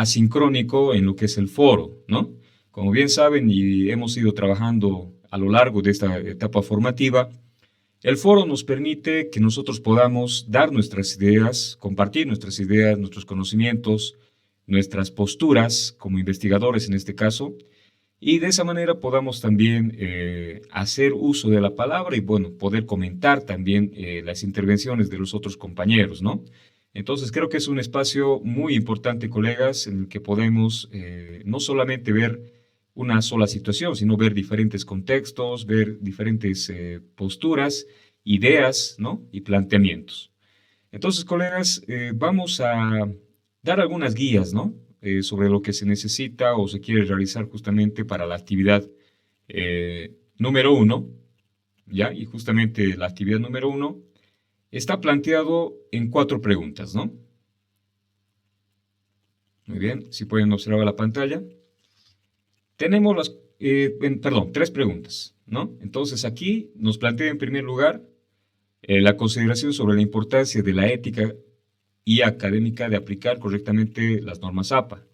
asincrónico en lo que es el foro, ¿no? Como bien saben y hemos ido trabajando a lo largo de esta etapa formativa, el foro nos permite que nosotros podamos dar nuestras ideas, compartir nuestras ideas, nuestros conocimientos, nuestras posturas como investigadores en este caso, y de esa manera podamos también hacer uso de la palabra y, bueno, poder comentar también las intervenciones de los otros compañeros, ¿no? Entonces creo que es un espacio muy importante, colegas, en el que podemos no solamente ver una sola situación, sino ver diferentes contextos, ver diferentes posturas, ideas, ¿no? Y planteamientos. Entonces, colegas, vamos a dar algunas guías, ¿no? Sobre lo que se necesita o se quiere realizar justamente para la actividad número uno, ¿ya? Y justamente la actividad número uno está planteado en 4 preguntas, ¿no? Muy bien, si pueden observar la pantalla. Tenemos perdón, 3 preguntas, ¿no? Entonces aquí nos plantea en primer lugar la consideración sobre la importancia de la ética y académica de aplicar correctamente las normas APA.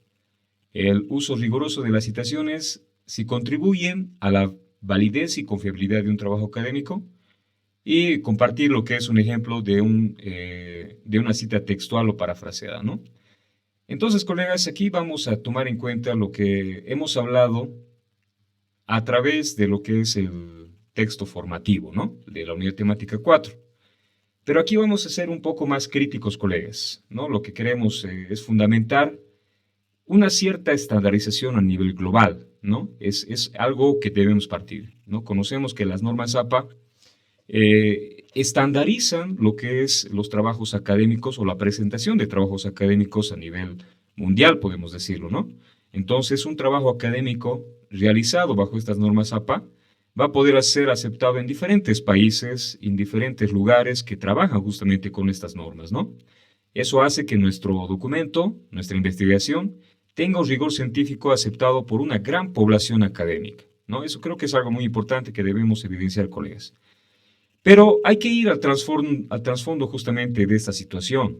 El uso riguroso de las citaciones, si contribuyen a la validez y confiabilidad de un trabajo académico, y compartir lo que es un ejemplo de una cita textual o parafraseada, ¿no? Entonces, colegas, aquí vamos a tomar en cuenta lo que hemos hablado a través de lo que es el texto formativo, ¿no? De la unidad temática 4. Pero aquí vamos a ser un poco más críticos, colegas, ¿no? Lo que queremos es fundamentar una cierta estandarización a nivel global, ¿no? Es algo que debemos partir, ¿no? Conocemos que las normas APA estandarizan lo que es los trabajos académicos o la presentación de trabajos académicos a nivel mundial, podemos decirlo, ¿no? Entonces, un trabajo académico realizado bajo estas normas APA va a poder ser aceptado en diferentes países, en diferentes lugares que trabajan justamente con estas normas, ¿no? Eso hace que nuestro documento, nuestra investigación, tenga un rigor científico aceptado por una gran población académica, ¿no? Eso creo que es algo muy importante que debemos evidenciar, colegas. Pero hay que ir al trasfondo justamente de esta situación,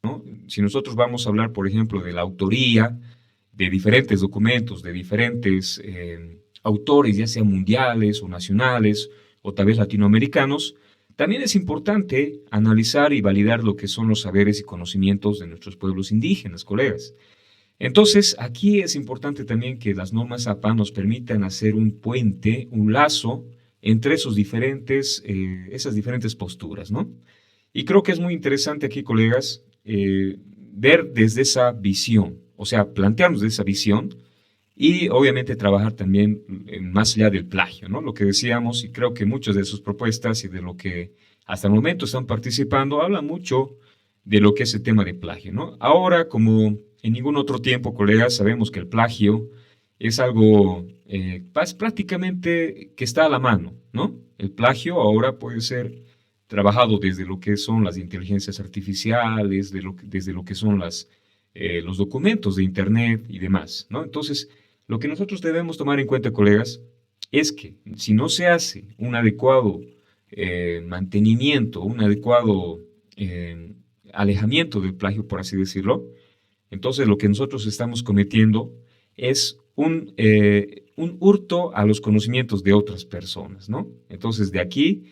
¿no? Si nosotros vamos a hablar, por ejemplo, de la autoría de diferentes documentos, de diferentes autores, ya sean mundiales o nacionales o tal vez latinoamericanos, también es importante analizar y validar lo que son los saberes y conocimientos de nuestros pueblos indígenas, colegas. Entonces, aquí es importante también que las normas APA nos permitan hacer un puente, un lazo entre esas diferentes posturas, ¿no? Y creo que es muy interesante aquí, colegas, ver desde esa visión, o sea, plantearnos de esa visión y obviamente trabajar también más allá del plagio, ¿no? Lo que decíamos, y creo que muchas de sus propuestas y de lo que hasta el momento están participando, hablan mucho de lo que es el tema de plagio, ¿no? Ahora, como en ningún otro tiempo, colegas, sabemos que el plagio es algo prácticamente que está a la mano, ¿no? El plagio ahora puede ser trabajado desde lo que son las inteligencias artificiales, desde lo que son los documentos de Internet y demás, ¿no? Entonces, lo que nosotros debemos tomar en cuenta, colegas, es que si no se hace un adecuado mantenimiento, un adecuado alejamiento del plagio, por así decirlo, entonces lo que nosotros estamos cometiendo es un hurto a los conocimientos de otras personas, ¿no? Entonces, de aquí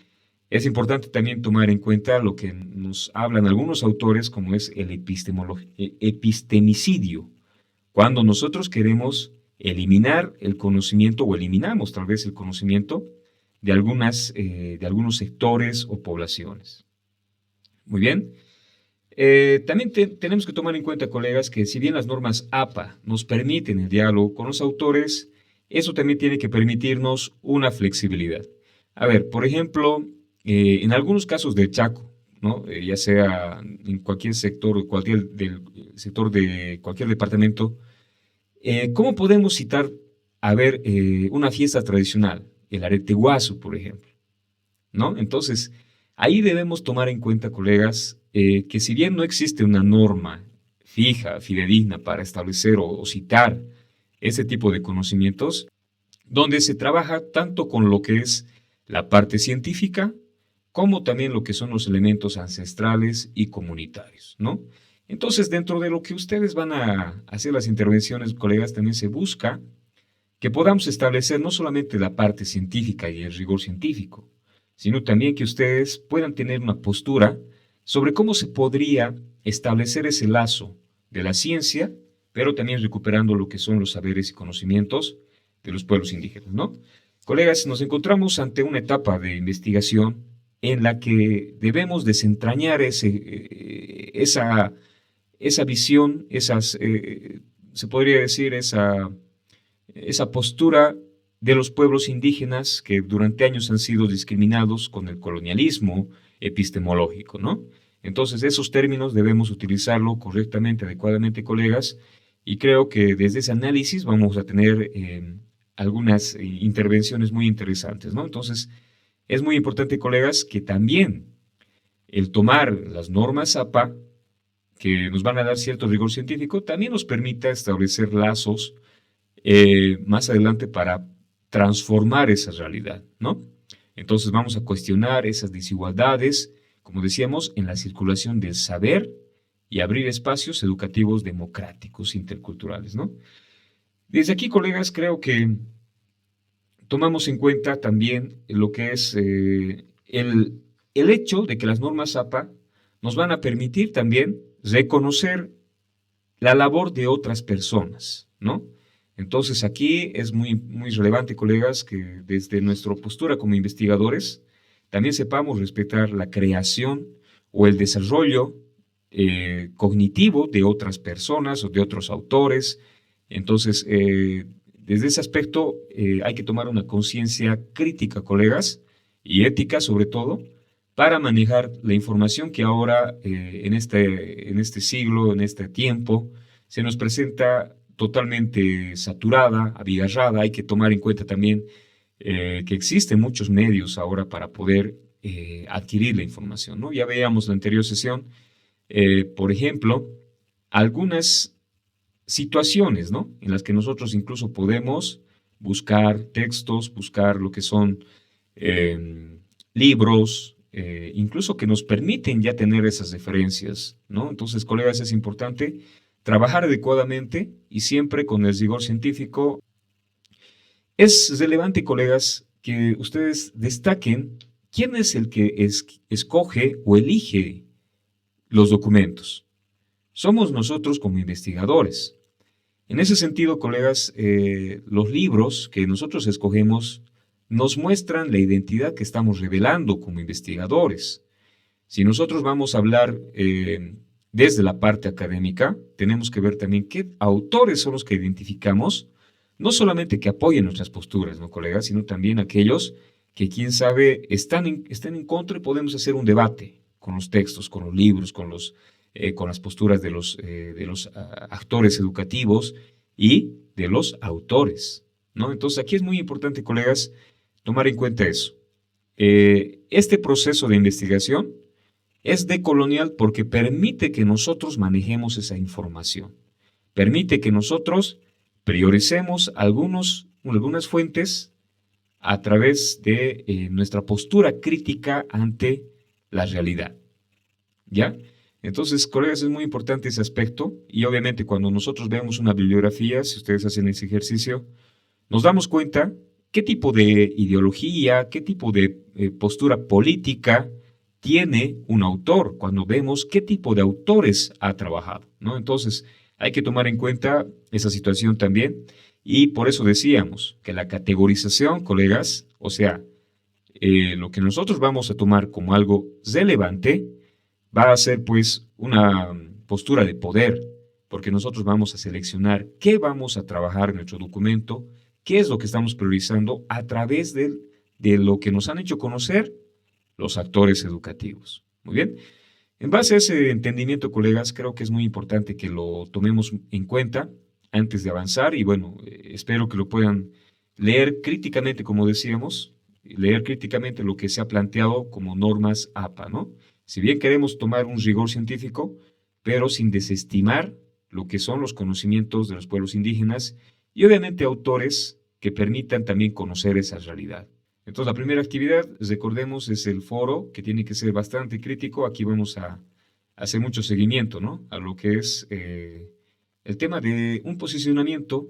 es importante también tomar en cuenta lo que nos hablan algunos autores, como es el epistemicidio, cuando nosotros queremos eliminar el conocimiento o eliminamos tal vez el conocimiento de algunos sectores o poblaciones. Muy bien. También tenemos que tomar en cuenta, colegas, que si bien las normas APA nos permiten el diálogo con los autores, eso también tiene que permitirnos una flexibilidad. A ver, por ejemplo, en algunos casos de Chaco, ¿no? Ya sea en cualquier sector, cualquier del sector de cualquier departamento, ¿cómo podemos citar, a ver, una fiesta tradicional? El Areteguazu, por ejemplo, ¿no? Entonces, ahí debemos tomar en cuenta, colegas, que si bien no existe una norma fija, fidedigna para establecer o citar ese tipo de conocimientos, donde se trabaja tanto con lo que es la parte científica, como también lo que son los elementos ancestrales y comunitarios, ¿no? Entonces, dentro de lo que ustedes van a hacer las intervenciones, colegas, también se busca que podamos establecer no solamente la parte científica y el rigor científico, sino también que ustedes puedan tener una postura sobre cómo se podría establecer ese lazo de la ciencia, pero también recuperando lo que son los saberes y conocimientos de los pueblos indígenas, ¿no? Colegas, nos encontramos ante una etapa de investigación en la que debemos desentrañar esa visión, se podría decir, esa postura de los pueblos indígenas que durante años han sido discriminados con el colonialismo epistemológico, ¿no? Entonces, esos términos debemos utilizarlo correctamente, adecuadamente, colegas, y creo que desde ese análisis vamos a tener algunas intervenciones muy interesantes, ¿no? Entonces, es muy importante, colegas, que también el tomar las normas APA, que nos van a dar cierto rigor científico, también nos permita establecer lazos más adelante para transformar esa realidad, ¿no? Entonces vamos a cuestionar esas desigualdades, como decíamos, en la circulación del saber y abrir espacios educativos democráticos, interculturales, ¿no? Desde aquí, colegas, creo que tomamos en cuenta también lo que es el hecho de que las normas APA nos van a permitir también reconocer la labor de otras personas, ¿no? Entonces aquí es muy, muy relevante, colegas, que desde nuestra postura como investigadores también sepamos respetar la creación o el desarrollo cognitivo de otras personas o de otros autores. Entonces, desde ese aspecto hay que tomar una conciencia crítica, colegas, y ética sobre todo, para manejar la información que ahora, en este siglo, en este tiempo, se nos presenta totalmente saturada, abigarrada. Hay que tomar en cuenta también que existen muchos medios ahora para poder adquirir la información, ¿no? Ya veíamos en la anterior sesión, por ejemplo, algunas situaciones, ¿no? En las que nosotros incluso podemos buscar textos, buscar lo que son libros, incluso que nos permiten ya tener esas referencias, ¿no? Entonces, colegas, es importante trabajar adecuadamente y siempre con el rigor científico. Es relevante, colegas, que ustedes destaquen quién es el que escoge o elige los documentos. Somos nosotros como investigadores. En ese sentido, colegas, los libros que nosotros escogemos nos muestran la identidad que estamos revelando como investigadores. Si nosotros vamos a hablar desde la parte académica, tenemos que ver también qué autores son los que identificamos, no solamente que apoyen nuestras posturas, ¿no, colegas?, sino también aquellos que, quién sabe, están en contra y podemos hacer un debate con los textos, con los libros, con las posturas de los actores educativos y de los autores, ¿no? Entonces, aquí es muy importante, colegas, tomar en cuenta eso. Este proceso de investigación es decolonial porque permite que nosotros manejemos esa información, permite que nosotros prioricemos algunas fuentes a través de nuestra postura crítica ante la realidad, ¿ya? Entonces, colegas, es muy importante ese aspecto y obviamente cuando nosotros vemos una bibliografía, si ustedes hacen ese ejercicio, nos damos cuenta qué tipo de ideología, qué tipo de postura política tiene un autor cuando vemos qué tipo de autores ha trabajado, ¿no? Entonces, hay que tomar en cuenta esa situación también y por eso decíamos que la categorización, colegas, o sea, lo que nosotros vamos a tomar como algo relevante va a ser pues una postura de poder, porque nosotros vamos a seleccionar qué vamos a trabajar en nuestro documento, qué es lo que estamos priorizando a través de lo que nos han hecho conocer los actores educativos. Muy bien. En base a ese entendimiento, colegas, creo que es muy importante que lo tomemos en cuenta antes de avanzar y bueno, espero que lo puedan leer críticamente, como decíamos, leer críticamente lo que se ha planteado como normas APA, ¿no? Si bien queremos tomar un rigor científico, pero sin desestimar lo que son los conocimientos de los pueblos indígenas y obviamente autores que permitan también conocer esa realidad. Entonces, la primera actividad, recordemos, es el foro, que tiene que ser bastante crítico. Aquí vamos a hacer mucho seguimiento, ¿no? A lo que es el tema de un posicionamiento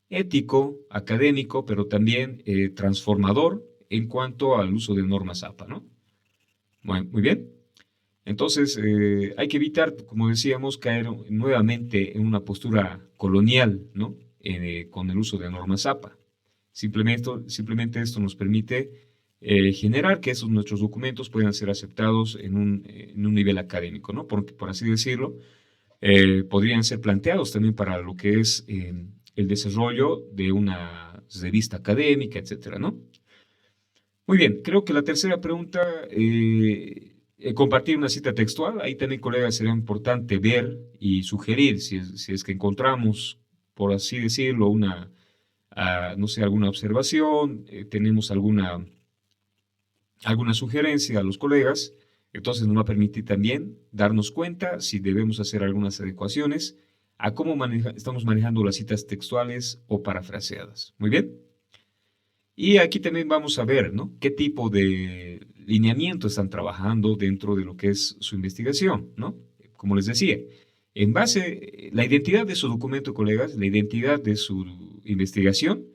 ético, académico, pero también transformador en cuanto al uso de normas APA, ¿no? Muy bien. Entonces, hay que evitar, como decíamos, caer nuevamente en una postura colonial, ¿no? Con el uso de normas APA. Simplemente esto nos permite generar que nuestros documentos puedan ser aceptados en un nivel académico, ¿no? Por así decirlo, podrían ser planteados también para lo que es el desarrollo de una revista académica, etcétera, ¿no? Muy bien, creo que la tercera pregunta, compartir una cita textual. Ahí también, colegas, será importante ver y sugerir si es que encontramos, por así decirlo, no sé, alguna observación, tenemos alguna sugerencia a los colegas. Entonces nos va a permitir también darnos cuenta si debemos hacer algunas adecuaciones a cómo estamos manejando las citas textuales o parafraseadas. Muy bien. Y aquí también vamos a ver, ¿no? Qué tipo de lineamiento están trabajando dentro de lo que es su investigación, ¿no? Como les decía, en base, la identidad de su documento, colegas, la identidad de su investigación,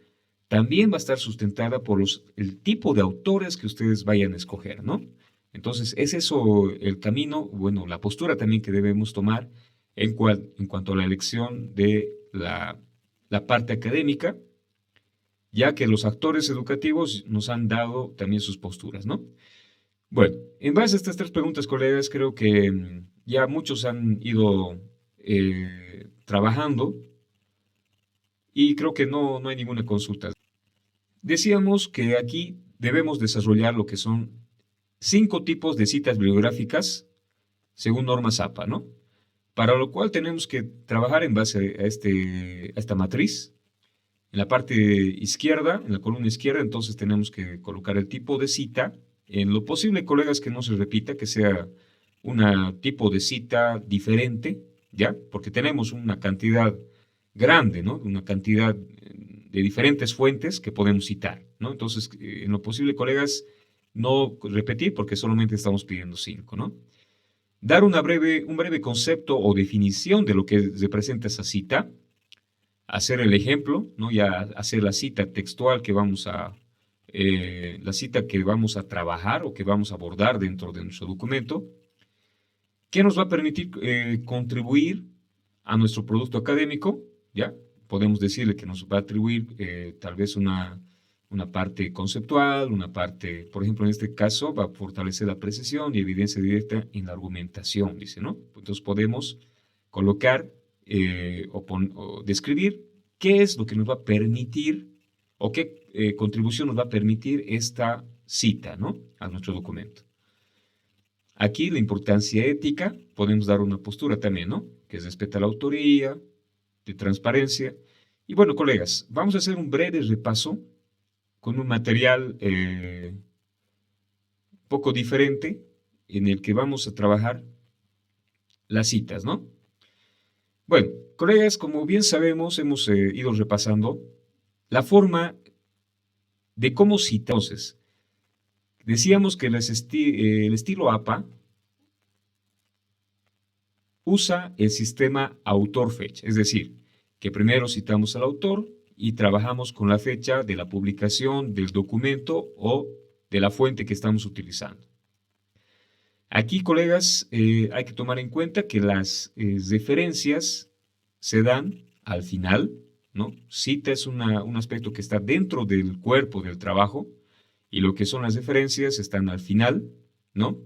también va a estar sustentada por el tipo de autores que ustedes vayan a escoger, ¿no? Entonces, es eso el camino, bueno, la postura también que debemos tomar en cuanto a la elección de la parte académica, ya que los actores educativos nos han dado también sus posturas, ¿no? Bueno, en base a estas tres preguntas, colegas, creo que ya muchos han ido trabajando y creo que no hay ninguna consulta. Decíamos que aquí debemos desarrollar lo que son 5 tipos de citas bibliográficas según normas APA, ¿no? Para lo cual tenemos que trabajar en base a esta matriz. En la parte izquierda, en la columna izquierda, entonces tenemos que colocar el tipo de cita. En lo posible, colegas, que no se repita, que sea un tipo de cita diferente, ¿ya? Porque tenemos una cantidad grande, ¿no? Una cantidad de diferentes fuentes que podemos citar, ¿no? Entonces, en lo posible, colegas, no repetir porque solamente estamos pidiendo 5, ¿no? Dar un breve concepto o definición de lo que representa esa cita, hacer el ejemplo, ¿no? Ya hacer la cita textual la cita que vamos a trabajar o que vamos a abordar dentro de nuestro documento, que nos va a permitir contribuir a nuestro producto académico, ¿ya? Podemos decirle que nos va a atribuir tal vez una parte conceptual, una parte, por ejemplo, en este caso, va a fortalecer la precisión y evidencia directa en la argumentación, dice, ¿no? Entonces podemos colocar o describir qué es lo que nos va a permitir o qué contribución nos va a permitir esta cita, ¿no? A nuestro documento. Aquí la importancia ética, podemos dar una postura también, ¿no? Que respeta la autoría, de transparencia. Y bueno, colegas, vamos a hacer un breve repaso con un material poco diferente en el que vamos a trabajar las citas, ¿no? Bueno, colegas, como bien sabemos, hemos ido repasando la forma de cómo citar. Entonces, decíamos que el estilo APA usa el sistema autor-fecha, es decir, que primero citamos al autor y trabajamos con la fecha de la publicación del documento o de la fuente que estamos utilizando. Aquí, colegas, hay que tomar en cuenta que las referencias se dan al final, ¿no? Cita es un aspecto que está dentro del cuerpo del trabajo y lo que son las referencias están al final, ¿no?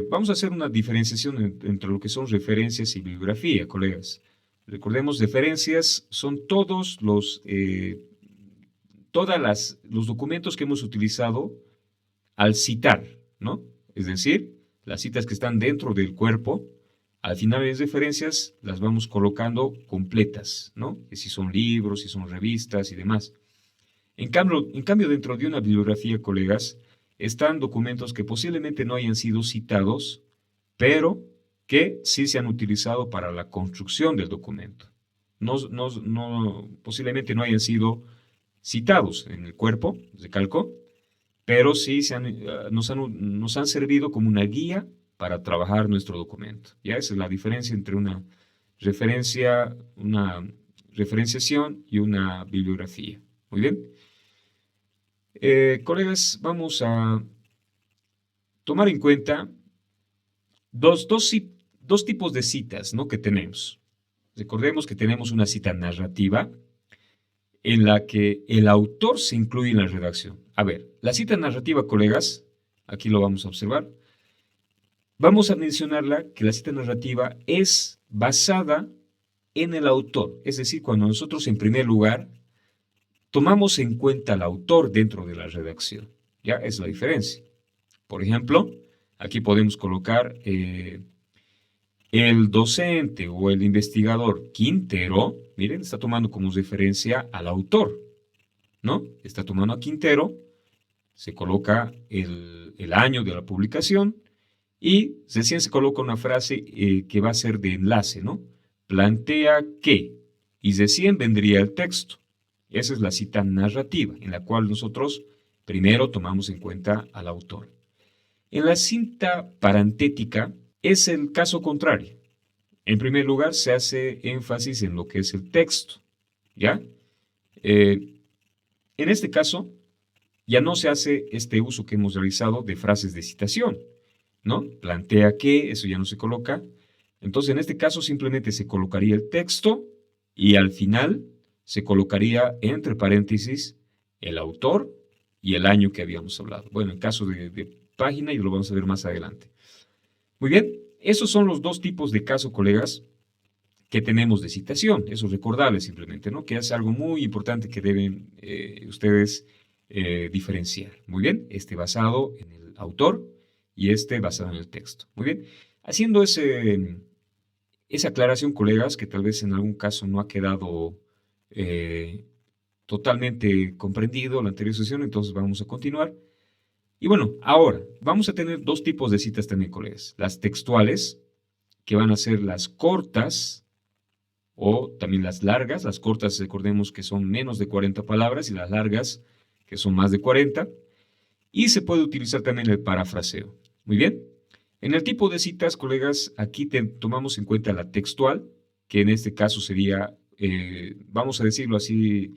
Vamos a hacer una diferenciación entre lo que son referencias y bibliografía, colegas. Recordemos, referencias son todos los documentos que hemos utilizado al citar, ¿no? Es decir, las citas que están dentro del cuerpo, al final de las referencias las vamos colocando completas, ¿no? Que si son libros, si son revistas y demás. En cambio, dentro de una bibliografía, colegas, están documentos que posiblemente no hayan sido citados, pero que sí se han utilizado para la construcción del documento. Posiblemente no hayan sido citados en el cuerpo, recalco, pero sí nos han servido como una guía para trabajar nuestro documento. Ya esa es la diferencia entre una referenciación y una bibliografía. Muy bien. Colegas, vamos a tomar en cuenta dos tipos de citas, ¿no?, que tenemos. Recordemos que tenemos una cita narrativa en la que el autor se incluye en la redacción. A ver, la cita narrativa, colegas, aquí lo vamos a observar. Vamos a mencionarla que la cita narrativa es basada en el autor. Es decir, cuando nosotros, en primer lugar, tomamos en cuenta al autor dentro de la redacción. Ya es la diferencia. Por ejemplo, aquí podemos colocar el docente o el investigador Quintero. Miren, está tomando como referencia al autor, ¿no? Está tomando a Quintero, se coloca el año de la publicación y recién se coloca una frase que va a ser de enlace, ¿no? Plantea que, y recién vendría el texto. Esa es la cita narrativa, en la cual nosotros primero tomamos en cuenta al autor. En la cita parentética es el caso contrario. En primer lugar, se hace énfasis en lo que es el texto, ¿ya? En este caso, ya no se hace este uso que hemos realizado de frases de citación, ¿no? Plantea que, eso ya no se coloca. Entonces, en este caso, simplemente se colocaría el texto y al final se colocaría entre paréntesis el autor y el año que habíamos hablado. Bueno, en caso de página, y lo vamos a ver más adelante. Muy bien, esos son los dos tipos de caso, colegas, que tenemos de citación. Eso es recordarles simplemente, ¿no? Que es algo muy importante que deben ustedes diferenciar. Muy bien, este basado en el autor y este basado en el texto. Muy bien, haciendo esa aclaración, colegas, que tal vez en algún caso no ha quedado totalmente comprendido la anterior sesión, entonces vamos a continuar. Y bueno, ahora vamos a tener dos tipos de citas también, colegas. Las textuales, que van a ser las cortas o también las largas. Las cortas, recordemos que son menos de 40 palabras, y las largas, que son más de 40. Y se puede utilizar también el parafraseo. Muy bien. En el tipo de citas, colegas, aquí tomamos en cuenta la textual, que en este caso sería, vamos a decirlo así,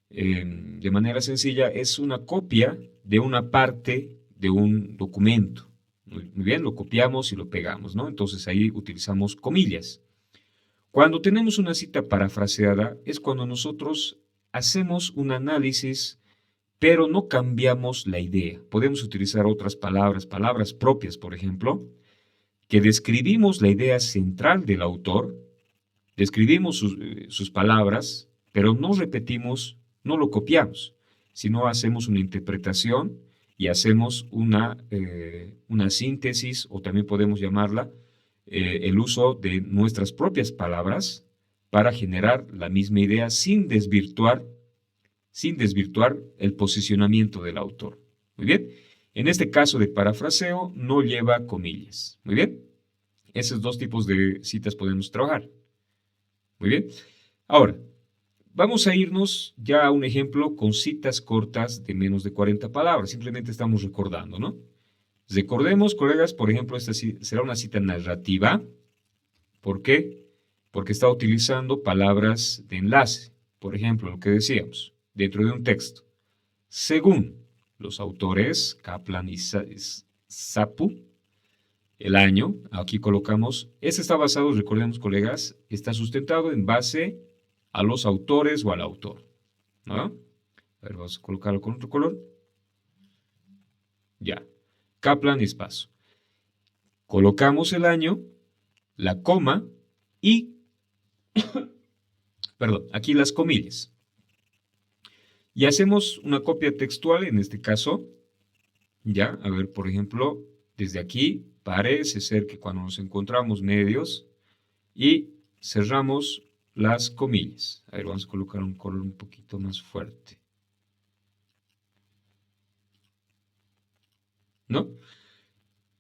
de manera sencilla, es una copia de una parte de un documento. Muy bien, lo copiamos y lo pegamos, ¿no? Entonces ahí utilizamos comillas. Cuando tenemos una cita parafraseada es cuando nosotros hacemos un análisis, pero no cambiamos la idea. Podemos utilizar otras palabras propias, por ejemplo, que describimos la idea central del autor, describimos sus palabras, pero no repetimos, no lo copiamos, sino hacemos una interpretación y hacemos una síntesis, o también podemos llamarla el uso de nuestras propias palabras para generar la misma idea sin desvirtuar el posicionamiento del autor. Muy bien. En este caso de parafraseo no lleva comillas. Muy bien. Esos dos tipos de citas podemos trabajar. Muy bien. Ahora, vamos a irnos ya a un ejemplo con citas cortas de menos de 40 palabras. Simplemente estamos recordando, ¿no? Recordemos, colegas, por ejemplo, esta será una cita narrativa. ¿Por qué? Porque está utilizando palabras de enlace. Por ejemplo, lo que decíamos, dentro de un texto. Según los autores Kaplan y Sapu, el año, aquí colocamos, este está basado, recordemos, colegas, está sustentado en base a los autores o al autor, ¿no? A ver, vamos a colocarlo con otro color. Ya. Kaplan y espacio. Colocamos el año, la coma y, perdón, aquí las comillas. Y hacemos una copia textual, en este caso, ya, a ver, por ejemplo, desde aquí parece ser que cuando nos encontramos medios y cerramos las comillas. A ver, vamos a colocar un color un poquito más fuerte. ¿No?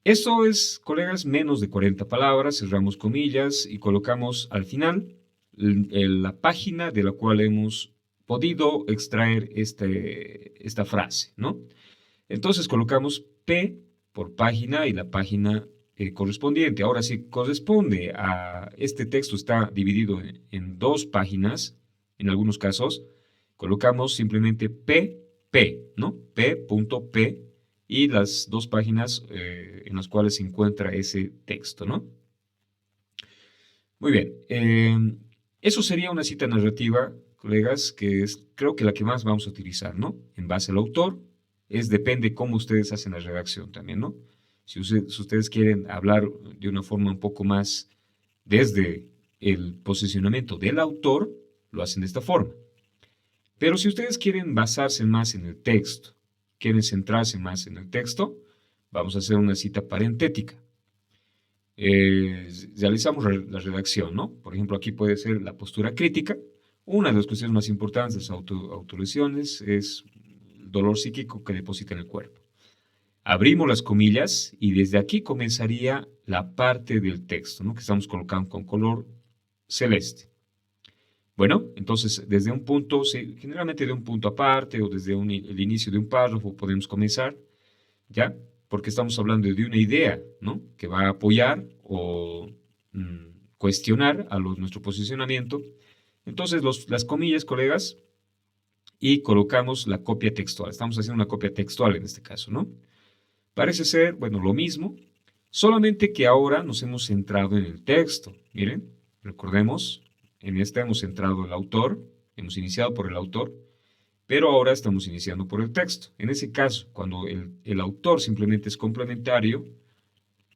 Esto es, colegas, menos de 40 palabras, cerramos comillas y colocamos al final la página de la cual hemos podido extraer esta frase, ¿no? Entonces colocamos P por página y la página correspondiente. Ahora, si corresponde a este texto, está dividido en dos páginas, en algunos casos, colocamos simplemente PP, ¿no? P.P y las dos páginas en las cuales se encuentra ese texto, ¿no? Muy bien. Eso sería una cita narrativa, colegas, que es creo que la que más vamos a utilizar, ¿no? En base al autor, depende cómo ustedes hacen la redacción también, ¿no? Si ustedes quieren hablar de una forma un poco más desde el posicionamiento del autor, lo hacen de esta forma. Pero si ustedes quieren basarse más en el texto, quieren centrarse más en el texto, vamos a hacer una cita parentética. Realizamos la redacción, ¿no? Por ejemplo, aquí puede ser la postura crítica. Una de las cuestiones más importantes de las autolesiones es el dolor psíquico que deposita en el cuerpo. Abrimos las comillas y desde aquí comenzaría la parte del texto, ¿no? Que estamos colocando con color celeste. Bueno, entonces desde un punto, generalmente de un punto aparte o desde el inicio de un párrafo podemos comenzar, ¿ya? Porque estamos hablando de una idea, ¿no? Que va a apoyar o cuestionar a nuestro posicionamiento. Entonces las comillas, colegas, y colocamos la copia textual. Estamos haciendo una copia textual en este caso, ¿no? Parece ser, bueno, lo mismo, solamente que ahora nos hemos centrado en el texto. Miren, recordemos, en esta hemos centrado el autor, hemos iniciado por el autor, pero ahora estamos iniciando por el texto. En ese caso, cuando el autor simplemente es complementario,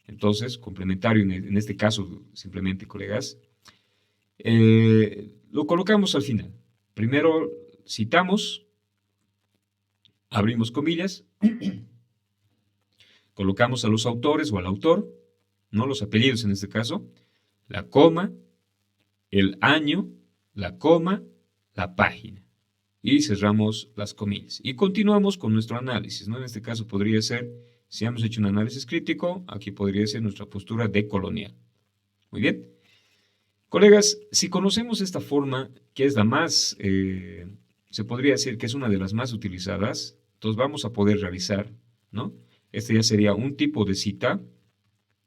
entonces, complementario en este caso, simplemente, colegas, lo colocamos al final. Primero citamos, abrimos comillas, colocamos a los autores o al autor, no los apellidos en este caso, la coma, el año, la coma, la página. Y cerramos las comillas. Y continuamos con nuestro análisis, ¿no? En este caso podría ser, si hemos hecho un análisis crítico, aquí podría ser nuestra postura decolonial. Muy bien. Colegas, si conocemos esta forma, que es la más, se podría decir que es una de las más utilizadas, entonces vamos a poder realizar, ¿no? Este ya sería un tipo de cita,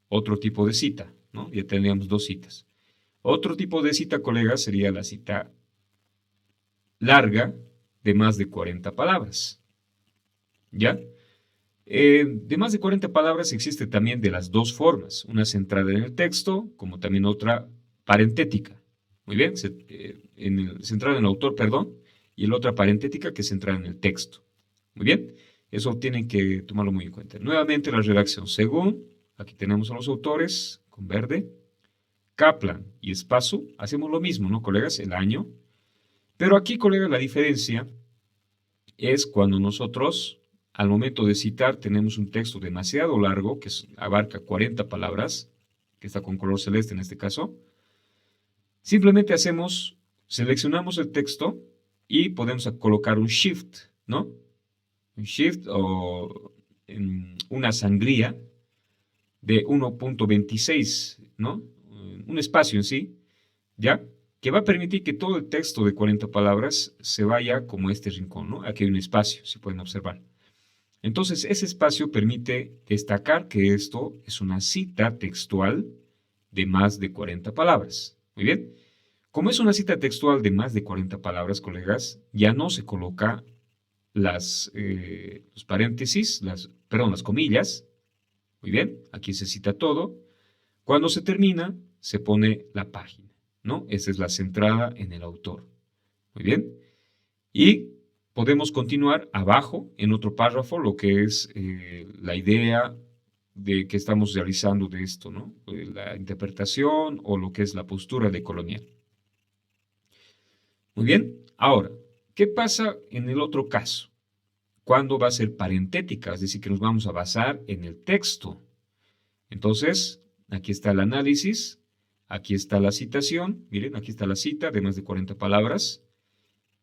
otro tipo de cita, ¿no? Ya tendríamos dos citas. Otro tipo de cita, colegas, sería la cita larga de más de 40 palabras. ¿Ya? De más de 40 palabras existe también de las dos formas, una centrada en el texto, como también otra parentética. Muy bien, centrada en el autor, perdón, y la otra parentética que es centrada en el texto. Muy bien, eso tienen que tomarlo muy en cuenta. Nuevamente la redacción, según, aquí tenemos a los autores con verde, Kaplan y Spasu, hacemos lo mismo, ¿no, colegas? El año. Pero aquí, colegas, la diferencia es cuando nosotros, al momento de citar, tenemos un texto demasiado largo, que abarca 40 palabras, que está con color celeste en este caso. Simplemente seleccionamos el texto y podemos colocar un shift, ¿no? Un shift o una sangría de 1.26, ¿no? Un espacio en sí, ¿ya? Que va a permitir que todo el texto de 40 palabras se vaya como este rincón, ¿no? Aquí hay un espacio, si pueden observar. Entonces, ese espacio permite destacar que esto es una cita textual de más de 40 palabras. Muy bien. Como es una cita textual de más de 40 palabras, colegas, ya no se coloca los paréntesis, las comillas. Muy bien, aquí se cita todo. Cuando se termina, se pone la página, ¿no? Esa es la centrada en el autor. Muy bien. Y podemos continuar abajo, en otro párrafo, lo que es la idea de que estamos realizando de esto, ¿no? La interpretación o lo que es la postura decolonial. Muy bien. Ahora, ¿qué pasa en el otro caso? ¿Cuándo va a ser parentética? Es decir, que nos vamos a basar en el texto. Entonces, aquí está el análisis, aquí está la citación, miren, aquí está la cita de más de 40 palabras,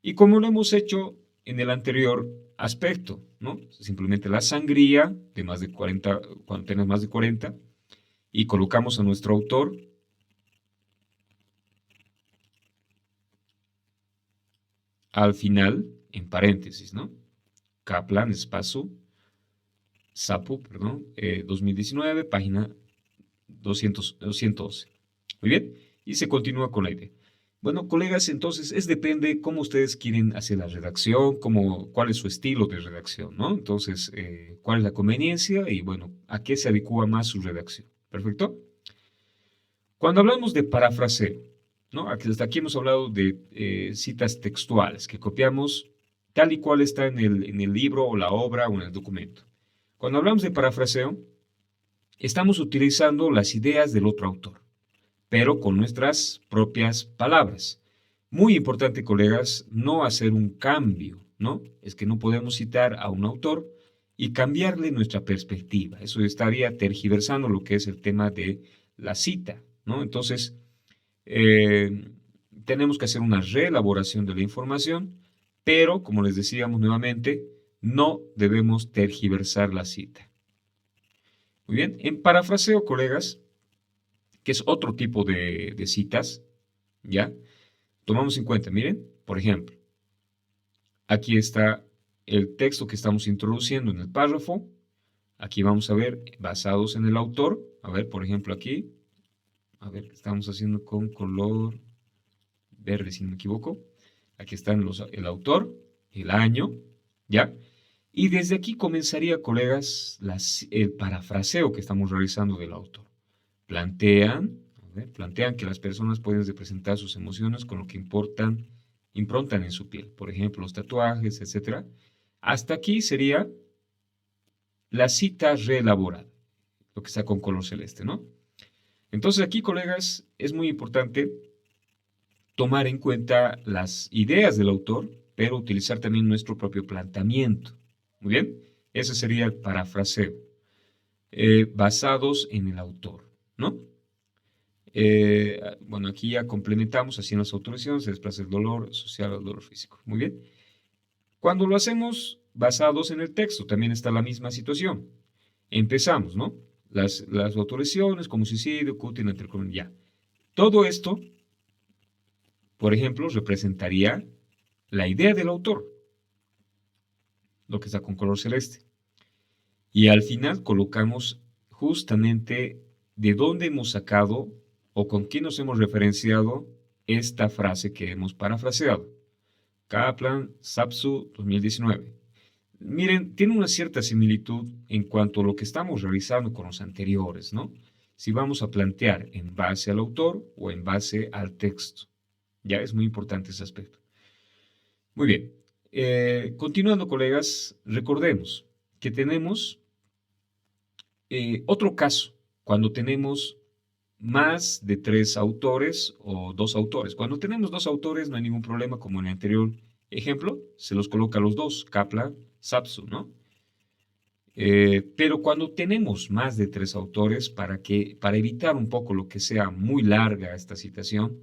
y como lo hemos hecho en el anterior aspecto, ¿no? Simplemente la sangría de más de 40, cuando tenemos más de 40, y colocamos a nuestro autor al final, en paréntesis, ¿no? Kaplan, Spasu, Sapu, perdón, 2019, página 211. Muy bien, y se continúa con la idea. Bueno, colegas, entonces depende cómo ustedes quieren hacer la redacción, cuál es su estilo de redacción, ¿no? Entonces, cuál es la conveniencia y, bueno, a qué se adecua más su redacción. ¿Perfecto? Cuando hablamos de parafraseo, ¿no? Hasta aquí hemos hablado de citas textuales que copiamos tal y cual está en el libro o la obra o en el documento. Cuando hablamos de parafraseo, estamos utilizando las ideas del otro autor, pero con nuestras propias palabras. Muy importante, colegas, no hacer un cambio, ¿no? Es que no podemos citar a un autor y cambiarle nuestra perspectiva. Eso estaría tergiversando lo que es el tema de la cita, ¿no? Entonces, tenemos que hacer una reelaboración de la información, pero, como les decíamos nuevamente, no debemos tergiversar la cita. Muy bien, en parafraseo, colegas, que es otro tipo de citas, ¿ya? Tomamos en cuenta, miren, por ejemplo, aquí está el texto que estamos introduciendo en el párrafo. Aquí vamos a ver, basados en el autor, a ver, por ejemplo, aquí, a ver, estamos haciendo con color verde, si no me equivoco. Aquí están el autor, el año, ¿ya? Y desde aquí comenzaría, colegas, el parafraseo que estamos realizando del autor. Plantean que las personas pueden representar sus emociones con lo que improntan en su piel. Por ejemplo, los tatuajes, etc. Hasta aquí sería la cita reelaborada, lo que está con color celeste, ¿no? Entonces aquí, colegas, es muy importante tomar en cuenta las ideas del autor, pero utilizar también nuestro propio planteamiento. Muy bien, ese sería el parafraseo, basados en el autor, ¿no? Bueno, aquí ya complementamos, así en las autorizaciones se desplaza el dolor social al dolor físico. Muy bien. Cuando lo hacemos basados en el texto, también está la misma situación. Empezamos, ¿no? Las autorizaciones, como suicidio, cutin, ya. Todo esto, por ejemplo, representaría la idea del autor, lo que está con color celeste. Y al final colocamos justamente de dónde hemos sacado o con quién nos hemos referenciado esta frase que hemos parafraseado. Kaplan, Sapsu, 2019. Miren, tiene una cierta similitud en cuanto a lo que estamos realizando con los anteriores, ¿no? Si vamos a plantear en base al autor o en base al texto. Ya es muy importante ese aspecto. Muy bien. Continuando, colegas, recordemos que tenemos otro caso, cuando tenemos más de 3 autores o 2 autores. Cuando tenemos 2 autores no hay ningún problema, como en el anterior ejemplo, se los coloca a los dos, Kaplan, Sapsu, ¿no? Pero cuando tenemos más de 3 autores, para evitar un poco lo que sea muy larga esta citación,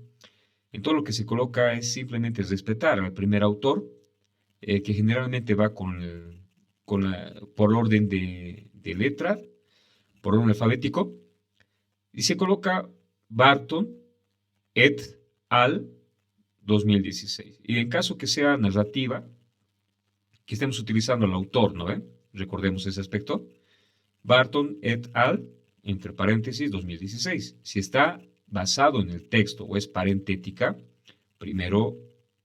entonces lo que se coloca es simplemente respetar al primer autor, que generalmente va por orden de letra, por orden alfabético, y se coloca Barton et al. 2016. Y en caso que sea narrativa, que estemos utilizando al autor, ¿no ven? Recordemos ese aspecto. Barton et al, entre paréntesis, 2016. Si está basado en el texto o es parentética, primero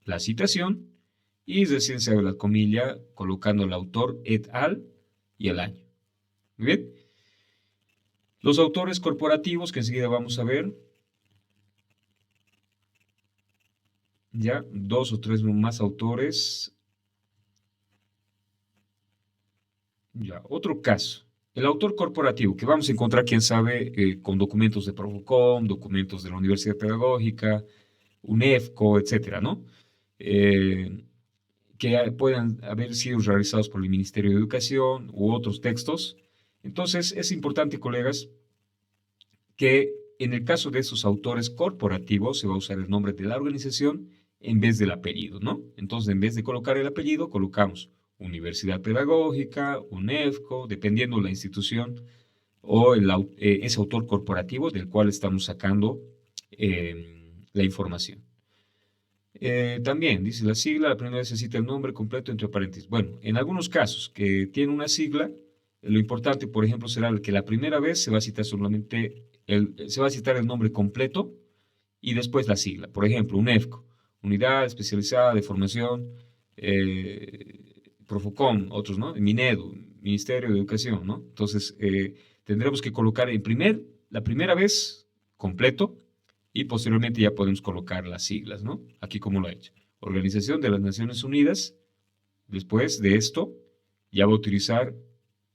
la citación y recién se abre la comilla colocando el autor et al y el año. Muy bien. Los autores corporativos que enseguida vamos a ver. Ya, 2 o 3 más autores. Ya, otro caso. El autor corporativo, que vamos a encontrar, quién sabe, con documentos de Provocom, documentos de la Universidad Pedagógica, UNEFCO, etcétera, ¿no? Que puedan haber sido realizados por el Ministerio de Educación u otros textos. Entonces, es importante, colegas, que en el caso de esos autores corporativos se va a usar el nombre de la organización en vez del apellido, ¿no? Entonces, en vez de colocar el apellido, colocamos Universidad Pedagógica, UNEFCO, dependiendo de la institución o ese autor corporativo del cual estamos sacando la información. También dice la sigla, la primera vez se cita el nombre completo entre paréntesis. Bueno, en algunos casos que tiene una sigla, lo importante, por ejemplo, será que la primera vez se va a citar solamente se va a citar el nombre completo y después la sigla. Por ejemplo, UNEFCO, Unidad Especializada de Formación, Profocom, otros, ¿no? Minedu, Ministerio de Educación, ¿no? Entonces, tendremos que colocar la primera vez completo y posteriormente ya podemos colocar las siglas, ¿no? Aquí como lo he hecho. Organización de las Naciones Unidas. Después de esto, ya va a utilizar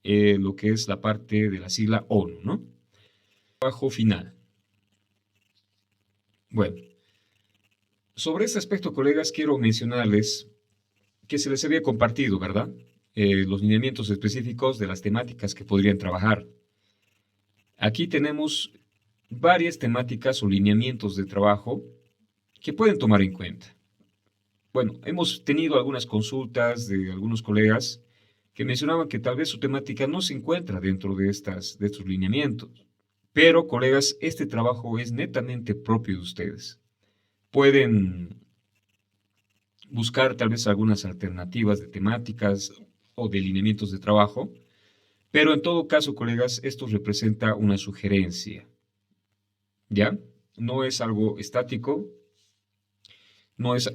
lo que es la parte de la sigla ONU, ¿no? Trabajo final. Bueno, sobre este aspecto, colegas, quiero mencionarles que se les había compartido, ¿verdad? Los lineamientos específicos de las temáticas que podrían trabajar. Aquí tenemos varias temáticas o lineamientos de trabajo que pueden tomar en cuenta. Bueno, hemos tenido algunas consultas de algunos colegas que mencionaban que tal vez su temática no se encuentra dentro de estos lineamientos. Pero, colegas, este trabajo es netamente propio de ustedes. Pueden buscar tal vez algunas alternativas de temáticas o de lineamientos de trabajo, pero en todo caso, colegas, esto representa una sugerencia, ¿ya? No es algo estático, no es,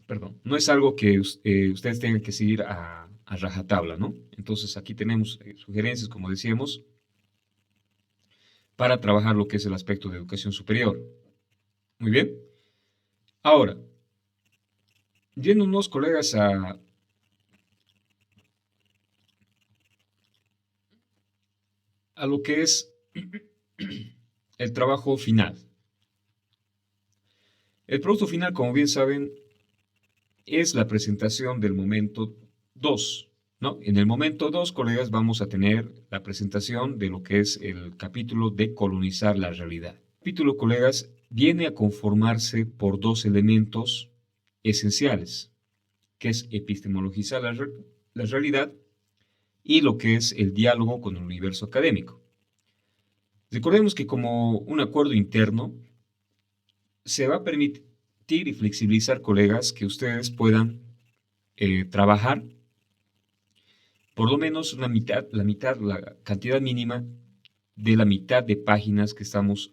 perdón, no es algo que ustedes tengan que seguir a rajatabla, ¿no? Entonces aquí tenemos sugerencias, como decíamos, para trabajar lo que es el aspecto de educación superior. Muy bien. Ahora, yéndonos, colegas, a lo que es el trabajo final. El producto final, como bien saben, es la presentación del momento 2, ¿no? En el momento 2, colegas, vamos a tener la presentación de lo que es el capítulo de colonizar la realidad. El capítulo, colegas, viene a conformarse por dos elementos esenciales, que es epistemologizar la realidad y lo que es el diálogo con el universo académico. Recordemos que como un acuerdo interno, se va a permitir y flexibilizar, colegas, que ustedes puedan trabajar por lo menos la cantidad mínima de la mitad de páginas que estamos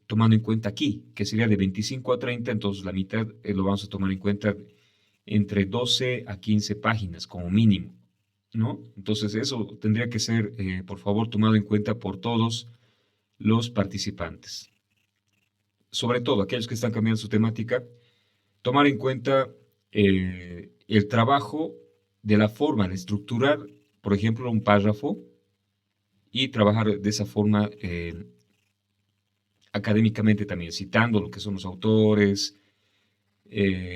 tomando en cuenta aquí, que sería de 25 a 30, entonces la mitad lo vamos a tomar en cuenta entre 12 a 15 páginas como mínimo, ¿no? Entonces eso tendría que ser, por favor, tomado en cuenta por todos los participantes. Sobre todo aquellos que están cambiando su temática, tomar en cuenta el trabajo de la forma de estructurar, por ejemplo, un párrafo y trabajar de esa forma académicamente también, citando lo que son los autores,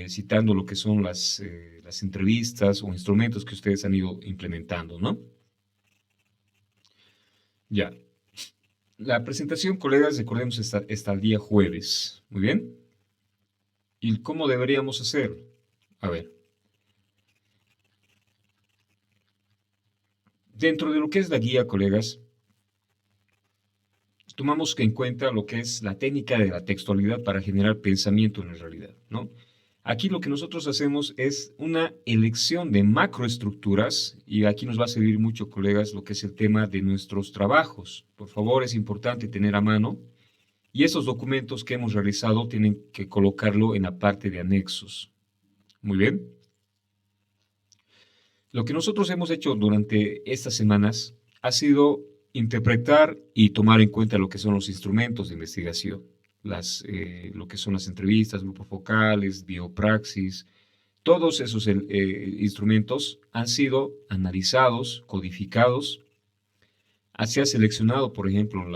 citando lo que son las entrevistas o instrumentos que ustedes han ido implementando, ¿no? Ya. La presentación, colegas, recordemos, está el día jueves. Muy bien. ¿Y cómo deberíamos hacerlo? A ver. Dentro de lo que es la guía, colegas, tomamos en cuenta lo que es la técnica de la textualidad para generar pensamiento en la realidad, ¿no? Aquí lo que nosotros hacemos es una elección de macroestructuras y aquí nos va a servir mucho, colegas, lo que es el tema de nuestros trabajos. Por favor, es importante tener a mano y esos documentos que hemos realizado tienen que colocarlo en la parte de anexos. Muy bien. Lo que nosotros hemos hecho durante estas semanas ha sido interpretar y tomar en cuenta lo que son los instrumentos de investigación, lo que son las entrevistas, grupos focales, biopraxis. Todos esos instrumentos han sido analizados, codificados. Se ha seleccionado, por ejemplo,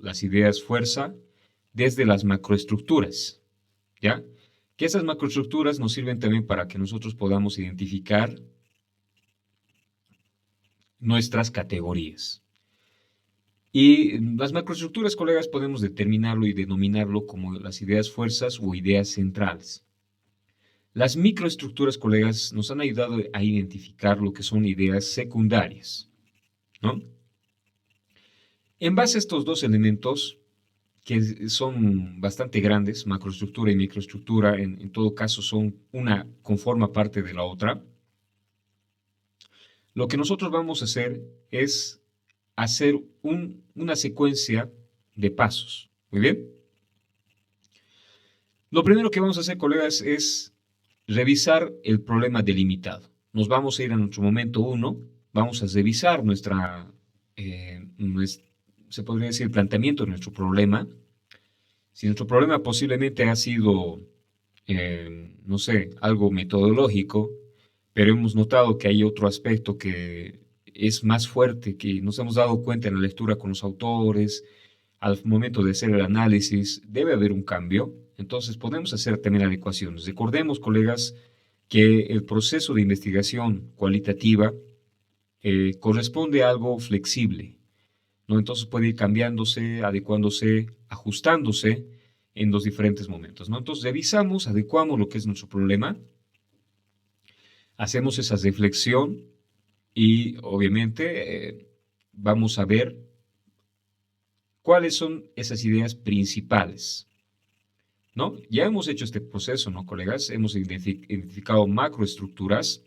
las ideas fuerza desde las macroestructuras, ¿ya? Que esas macroestructuras nos sirven también para que nosotros podamos identificar nuestras categorías. Y las macroestructuras, colegas, podemos determinarlo y denominarlo como las ideas fuerzas o ideas centrales. Las microestructuras, colegas, nos han ayudado a identificar lo que son ideas secundarias, ¿no? En base a estos dos elementos, que son bastante grandes, macroestructura y microestructura, en todo caso una conforma parte de la otra, lo que nosotros vamos a hacer es hacer una secuencia de pasos. Muy bien. Lo primero que vamos a hacer, colegas, es revisar el problema delimitado. Nos vamos a ir a nuestro momento 1, vamos a revisar se podría decir, el planteamiento de nuestro problema. Si nuestro problema posiblemente ha sido, no sé, algo metodológico, pero hemos notado que hay otro aspecto que es más fuerte, que nos hemos dado cuenta en la lectura con los autores, al momento de hacer el análisis, debe haber un cambio. Entonces podemos hacer también adecuaciones. Recordemos, colegas, que el proceso de investigación cualitativa corresponde a algo flexible, ¿no? Entonces puede ir cambiándose, adecuándose, ajustándose en los diferentes momentos, ¿no? Entonces revisamos, adecuamos lo que es nuestro problema, hacemos esa reflexión y obviamente vamos a ver cuáles son esas ideas principales, ¿no? Ya hemos hecho este proceso, ¿no, colegas? Hemos identificado macroestructuras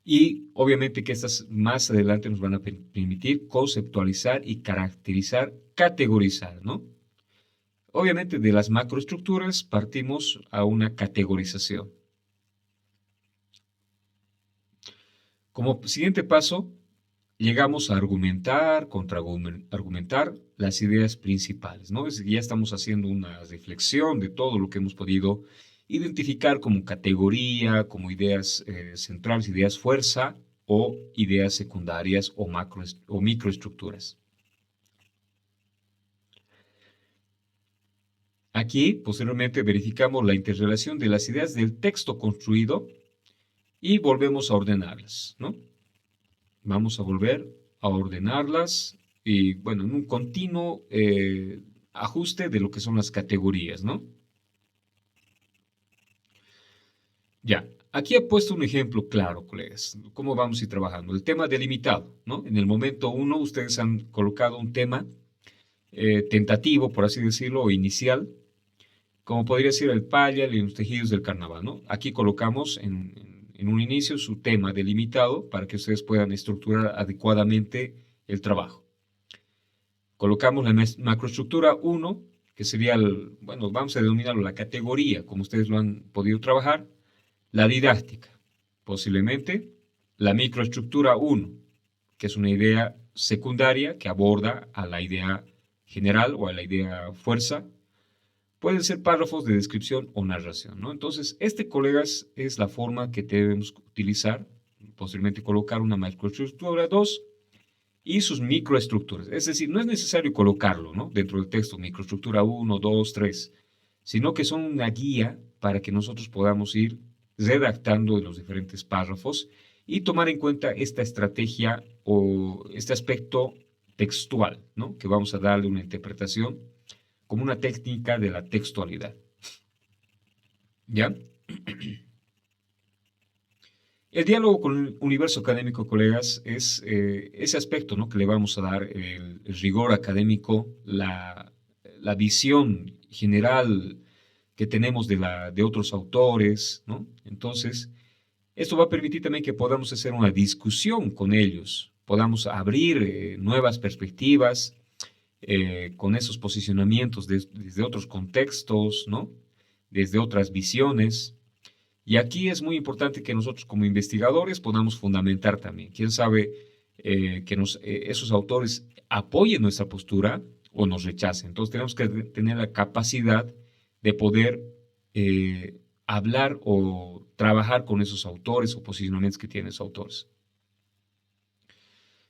y obviamente que estas más adelante nos van a permitir conceptualizar y caracterizar, categorizar, ¿no? Obviamente de las macroestructuras partimos a una categorización. Como siguiente paso, llegamos a argumentar, contraargumentar las ideas principales, ¿no? Es decir, ya estamos haciendo una reflexión de todo lo que hemos podido identificar como categoría, como ideas centrales, ideas fuerza o ideas secundarias o microestructuras. Aquí, posteriormente, verificamos la interrelación de las ideas del texto construido y volvemos a ordenarlas, ¿no? Vamos a volver a ordenarlas y, bueno, en un continuo ajuste de lo que son las categorías, ¿no? Ya, aquí he puesto un ejemplo claro, colegas, cómo vamos a ir trabajando. El tema delimitado, ¿no? En el momento 1 ustedes han colocado un tema tentativo, por así decirlo, o inicial, como podría ser el paya y los tejidos del carnaval, ¿no? Aquí colocamos en un inicio su tema delimitado para que ustedes puedan estructurar adecuadamente el trabajo. Colocamos la macroestructura 1, que sería, bueno, vamos a denominarlo la categoría, como ustedes lo han podido trabajar, la didáctica, posiblemente la microestructura 1, que es una idea secundaria que aborda a la idea general o a la idea fuerza. Pueden ser párrafos de descripción o narración, ¿no? Entonces, colegas, es la forma que debemos utilizar, posiblemente colocar una macroestructura 2 y sus microestructuras. Es decir, no es necesario colocarlo, ¿no? Dentro del texto, microestructura 1, 2, 3, sino que son una guía para que nosotros podamos ir redactando los diferentes párrafos y tomar en cuenta esta estrategia o este aspecto textual, ¿no? Que vamos a darle una interpretación como una técnica de la textualidad. ¿Ya? El diálogo con el universo académico, colegas, es ese aspecto, ¿no? Que le vamos a dar el rigor académico, la visión general que tenemos de otros autores, ¿no? Entonces, esto va a permitir también que podamos hacer una discusión con ellos, podamos abrir nuevas perspectivas con esos posicionamientos desde otros contextos, ¿no? Desde otras visiones. Y aquí es muy importante que nosotros como investigadores podamos fundamentar también. Quién sabe que esos autores apoyen nuestra postura o nos rechacen. Entonces tenemos que tener la capacidad de poder hablar o trabajar con esos autores o posicionamientos que tienen esos autores.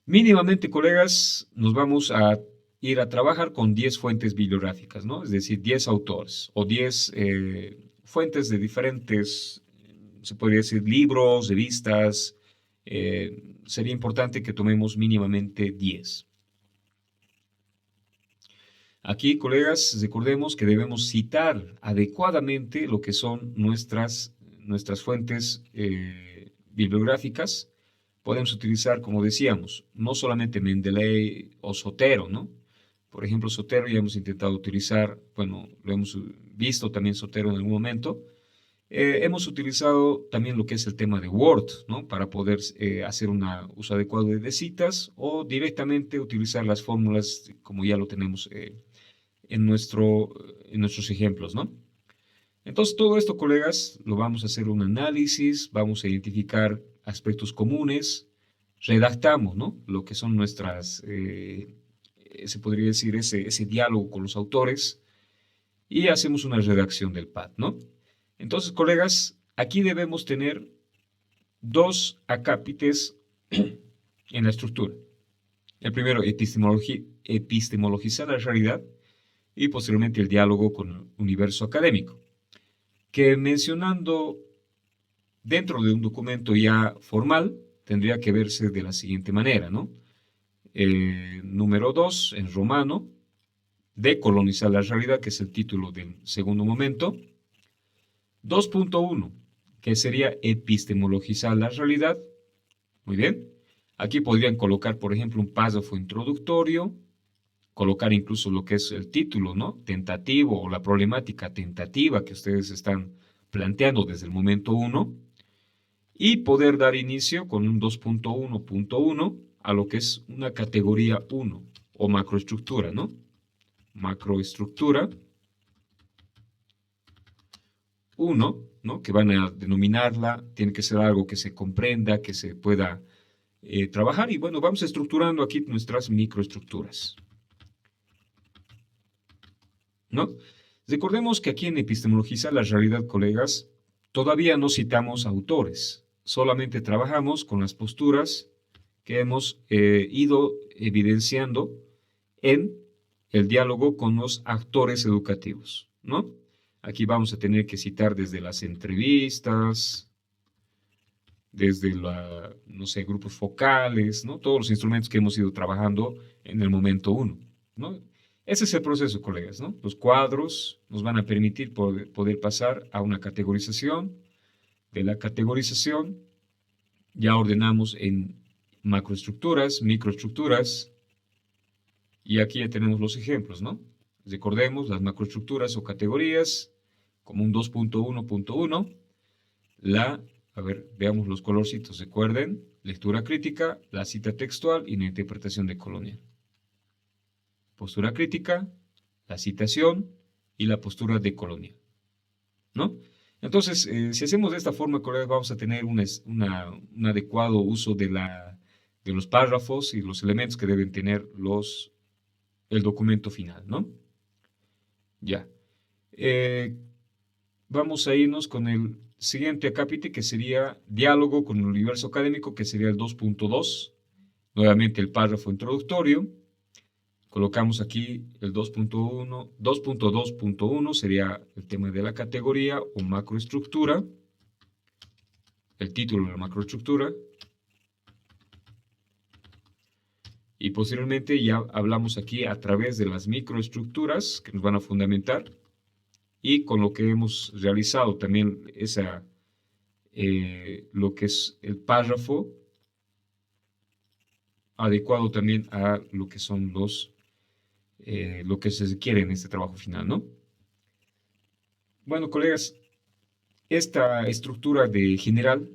Mínimamente, colegas, nos vamos a ir a trabajar con 10 fuentes bibliográficas, ¿no? Es decir, 10 autores o 10 fuentes de diferentes, se podría decir, libros, revistas. Sería importante que tomemos mínimamente 10. Aquí, colegas, recordemos que debemos citar adecuadamente lo que son nuestras fuentes bibliográficas. Podemos utilizar, como decíamos, no solamente Mendeley o Sotero, ¿no? Por ejemplo, Sotero ya hemos intentado utilizar, bueno, lo hemos visto también Sotero en algún momento, Hemos utilizado también lo que es el tema de Word, ¿no? Para poder hacer un uso adecuado de citas o directamente utilizar las fórmulas como ya lo tenemos en nuestros ejemplos, ¿no? Entonces, todo esto, colegas, lo vamos a hacer un análisis, vamos a identificar aspectos comunes, redactamos, ¿no? Lo que son se podría decir, ese diálogo con los autores y hacemos una redacción del pad, ¿no? Entonces, colegas, aquí debemos tener dos acápites en la estructura. El primero, epistemologizar la realidad y posteriormente el diálogo con el universo académico, que mencionando dentro de un documento ya formal tendría que verse de la siguiente manera, ¿no? Número 2, en romano, decolonizar la realidad, que es el título del segundo momento. 2.1, que sería epistemologizar la realidad. Muy bien. Aquí podrían colocar, por ejemplo, un párrafo introductorio, colocar incluso lo que es el título, ¿no? Tentativo o la problemática tentativa que ustedes están planteando desde el momento 1 y poder dar inicio con un 2.1.1 a lo que es una categoría 1 o macroestructura, ¿no? Macroestructura 1, ¿no? Que van a denominarla, tiene que ser algo que se comprenda, que se pueda trabajar y bueno, vamos estructurando aquí nuestras microestructuras, ¿no? Recordemos que aquí en Epistemologizar la realidad, colegas, todavía no citamos autores, solamente trabajamos con las posturas que hemos ido evidenciando en el diálogo con los actores educativos, ¿no? Aquí vamos a tener que citar desde las entrevistas, desde no sé, grupos focales, ¿no? Todos los instrumentos que hemos ido trabajando en el momento 1, ¿no? Ese es el proceso, colegas, ¿no? Los cuadros nos van a permitir poder pasar a una categorización. De la categorización ya ordenamos en macroestructuras, microestructuras, y aquí ya tenemos los ejemplos, ¿no? Recordemos las macroestructuras o categorías como un 2.1.1, a ver, veamos los colorcitos, recuerden, lectura crítica, la cita textual y la interpretación decolonial. Postura crítica, la citación y la postura decolonial, ¿no? Entonces, si hacemos de esta forma, colegas, vamos a tener un adecuado uso de los párrafos y los elementos que deben tener el documento final, ¿no? Ya. Vamos a irnos con el siguiente acápite, que sería diálogo con el universo académico, que sería el 2.2. Nuevamente el párrafo introductorio. Colocamos aquí el 2.1, 2.2.1 sería el tema de la categoría o macroestructura, el título de la macroestructura. Y posteriormente ya hablamos aquí a través de las microestructuras que nos van a fundamentar y con lo que hemos realizado también lo que es el párrafo adecuado también a lo que son lo que se requiere en este trabajo final, ¿no? Bueno, colegas, esta estructura de general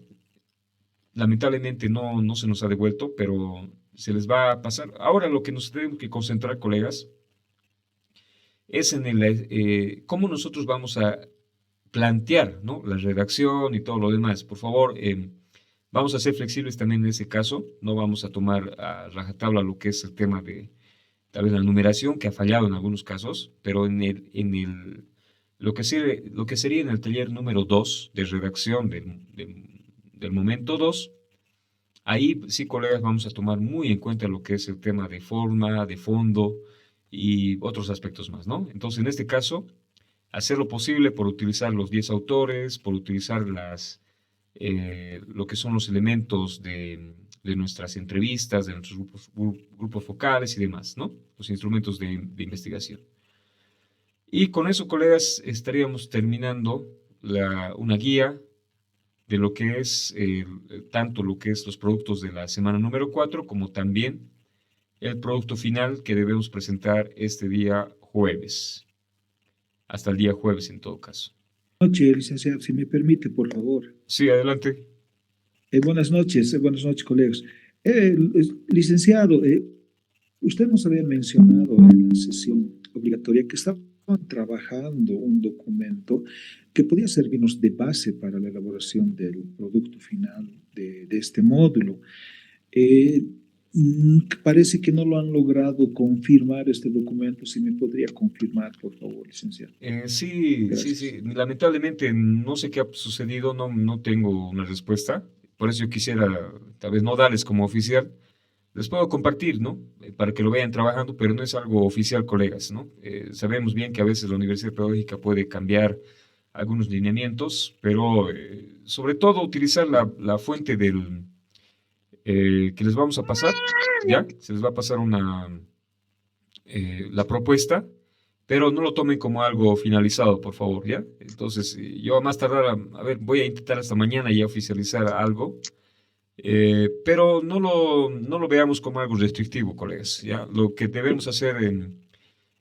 lamentablemente no se nos ha devuelto, pero se les va a pasar. Ahora lo que nos tenemos que concentrar, colegas, es en cómo nosotros vamos a plantear, ¿no? La redacción y todo lo demás. Por favor, vamos a ser flexibles también en ese caso. No vamos a tomar a rajatabla lo que es el tema de tal vez la numeración, que ha fallado en algunos casos, pero lo que sería en el taller número 2 de redacción del momento 2, ahí sí, colegas, vamos a tomar muy en cuenta lo que es el tema de forma, de fondo y otros aspectos más, ¿no? Entonces, en este caso, hacer lo posible por utilizar los 10 autores, por utilizar lo que son los elementos de nuestras entrevistas, de nuestros grupos focales y demás, ¿no? Los instrumentos de investigación. Y con eso, colegas, estaríamos terminando una guía de lo que es tanto lo que es los productos de la semana número 4, como también el producto final que debemos presentar este día jueves. Hasta el día jueves en todo caso. Noche, licenciado, si me permite, por favor. Sí, adelante. Buenas noches, colegas. Licenciado, usted nos había mencionado en la sesión obligatoria que estaban trabajando un documento que podía servirnos de base para la elaboración del producto final de este módulo. Eh, Parece que no lo han logrado confirmar este documento. Si me podría confirmar, por favor, licenciado. Sí, sí, Gracias. sí. Lamentablemente no sé qué ha sucedido, no tengo una respuesta. Por eso yo quisiera, tal vez no darles como oficial. Les puedo compartir, ¿no? Para que lo vayan trabajando, pero no es algo oficial, colegas, ¿no? Sabemos bien que a veces la Universidad Pedagógica puede cambiar algunos lineamientos, pero sobre todo utilizar la fuente que les vamos a pasar, ¿ya? Se les va a pasar la propuesta, pero no lo tomen como algo finalizado, por favor, ¿ya? Entonces, yo a más tardar, a ver, voy a intentar hasta mañana ya oficializar algo, pero no lo veamos como algo restrictivo, colegas, ¿ya? Lo que debemos hacer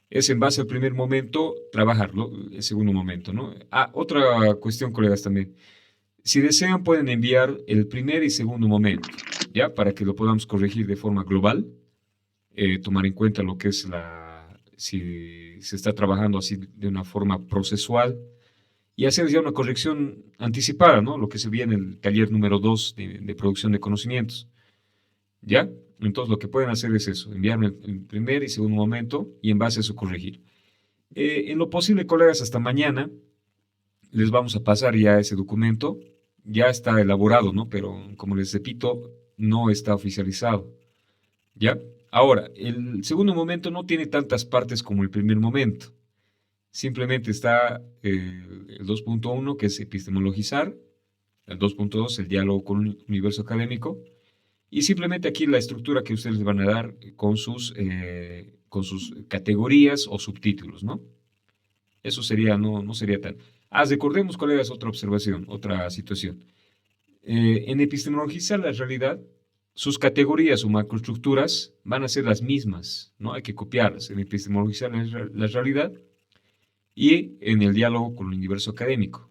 es en base al primer momento, trabajarlo, el segundo momento, ¿no? Ah, otra cuestión, colegas, también. Si desean, pueden enviar el primer y segundo momento, ¿ya? Para que lo podamos corregir de forma global, tomar en cuenta lo que es si se está trabajando así de una forma procesual y hacer ya una corrección anticipada, ¿no? Lo que se ve en el taller número 2 de producción de conocimientos, ¿ya? Entonces lo que pueden hacer es eso, enviarme el primer y segundo momento y en base a eso corregir. En lo posible, colegas, hasta mañana les vamos a pasar ya ese documento. Ya está elaborado, ¿no? Pero como les repito, no está oficializado. ¿Ya? Ahora, el segundo momento no tiene tantas partes como el primer momento. Simplemente está el 2.1, que es epistemologizar, el 2.2, el diálogo con un universo académico, y simplemente aquí la estructura que ustedes les van a dar con sus categorías o subtítulos, ¿no? Eso sería, no sería tan. Recordemos, colegas, otra observación, otra situación. En epistemologizar la realidad, sus categorías o macroestructuras van a ser las mismas, ¿no? Hay que copiarlas en epistemologizar la realidad y en el diálogo con el universo académico.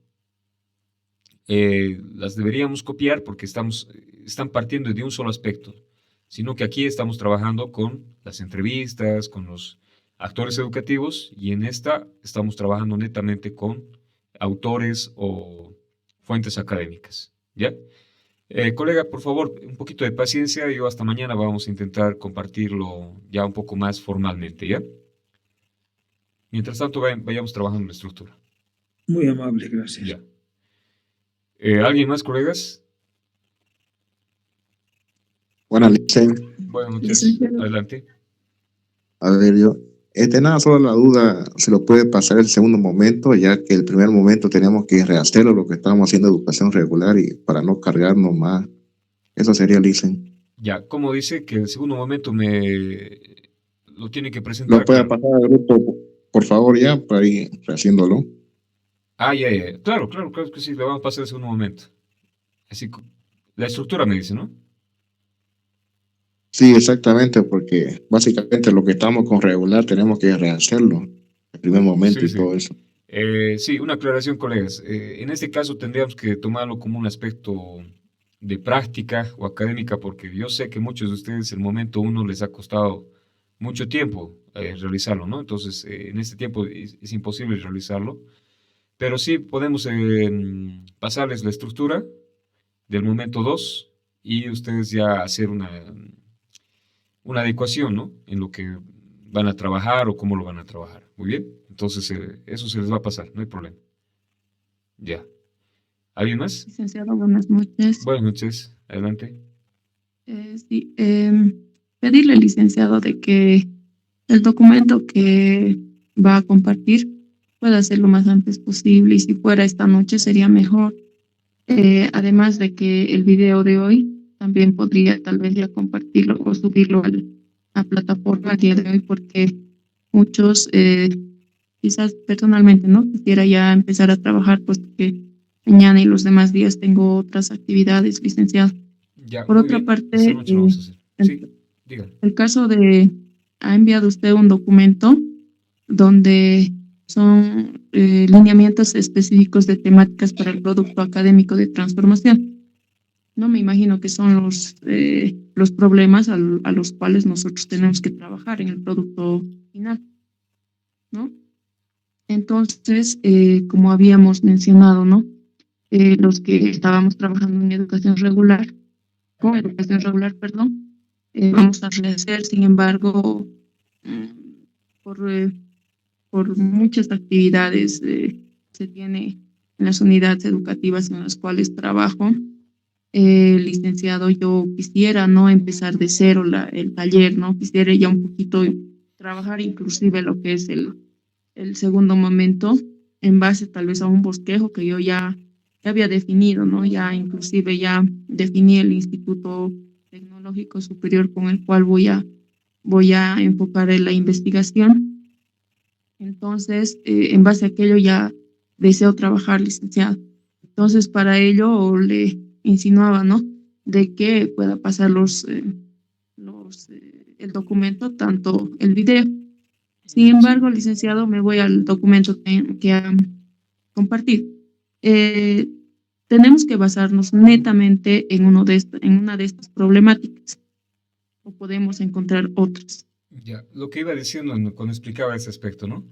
Las deberíamos copiar porque están partiendo de un solo aspecto, sino que aquí estamos trabajando con las entrevistas, con los actores educativos y en esta estamos trabajando netamente con autores o fuentes académicas, ¿ya? Colega, por favor, un poquito de paciencia. Yo hasta mañana vamos a intentar compartirlo ya un poco más formalmente, ¿ya? Mientras tanto, vayamos trabajando en la estructura. Muy amable, gracias. Ya. ¿Alguien más, colegas? Buenas, Licen. Buenas noches. Licenciado. Adelante. A ver, nada, solo la duda, se lo puede pasar el segundo momento, ya que el primer momento teníamos que rehacerlo, lo que estábamos haciendo educación regular y para no cargarnos más. Eso sería, Licen. Ya, como dice que el segundo momento lo tiene que Lo presentar. puede Claro. pasar al grupo, por favor, ya, para ir rehaciéndolo. Ya. Claro que sí, le vamos a pasar el segundo momento. Así, la estructura me dice, ¿no? Sí, exactamente, porque básicamente lo que estamos con regular tenemos que rehacerlo, el primer momento Sí, y sí. todo eso. Sí, una aclaración, colegas. En este caso tendríamos que tomarlo como un aspecto de práctica o académica, porque yo sé que muchos de ustedes el momento uno les ha costado mucho tiempo realizarlo, ¿no? Entonces, en este tiempo es imposible realizarlo, pero sí podemos pasarles la estructura del momento 2 y ustedes ya hacer una adecuación, ¿no? En lo que van a trabajar o cómo lo van a trabajar. Muy bien. Entonces, eso se les va a pasar, no hay problema. Ya. ¿Alguien más? Licenciado, buenas noches. Buenas noches. Adelante. Sí, pedirle, licenciado, de que el documento que va a compartir pueda ser lo más antes posible y si fuera esta noche sería mejor. Además de que el video de hoy también podría tal vez ya compartirlo o subirlo a plataforma el día de hoy porque muchos, quizás personalmente, ¿no? Quisiera ya empezar a trabajar pues que mañana y los demás días tengo otras actividades, licenciado. Ya, Por muy otra bien. parte, Esta noche lo vamos a hacer. Sí, dígame. el caso de, ha enviado usted un documento donde son lineamientos específicos de temáticas para el producto académico de transformación. No me imagino que son los problemas a los cuales nosotros tenemos que trabajar en el producto final, ¿no? Entonces, como habíamos mencionado, ¿no? Los que estábamos trabajando en con educación regular, perdón, vamos a rehacer, sin embargo, por, por muchas actividades se tiene en las unidades educativas en las cuales trabajo, licenciado, yo quisiera no empezar de cero el taller, ¿no? Quisiera ya un poquito trabajar inclusive lo que es el segundo momento en base tal vez a un bosquejo que yo ya había definido, ¿no? Ya inclusive ya definí el Instituto Tecnológico Superior con el cual voy a enfocar en la investigación. Entonces, en base a aquello ya deseo trabajar, licenciado. Entonces, para ello le insinuaba, ¿no? De que pueda pasar el documento, tanto el video. Sin embargo, licenciado, me voy al documento que han compartido. Tenemos que basarnos netamente en una de estas problemáticas, o podemos encontrar otras. Ya, lo que iba diciendo cuando explicaba ese aspecto, ¿no?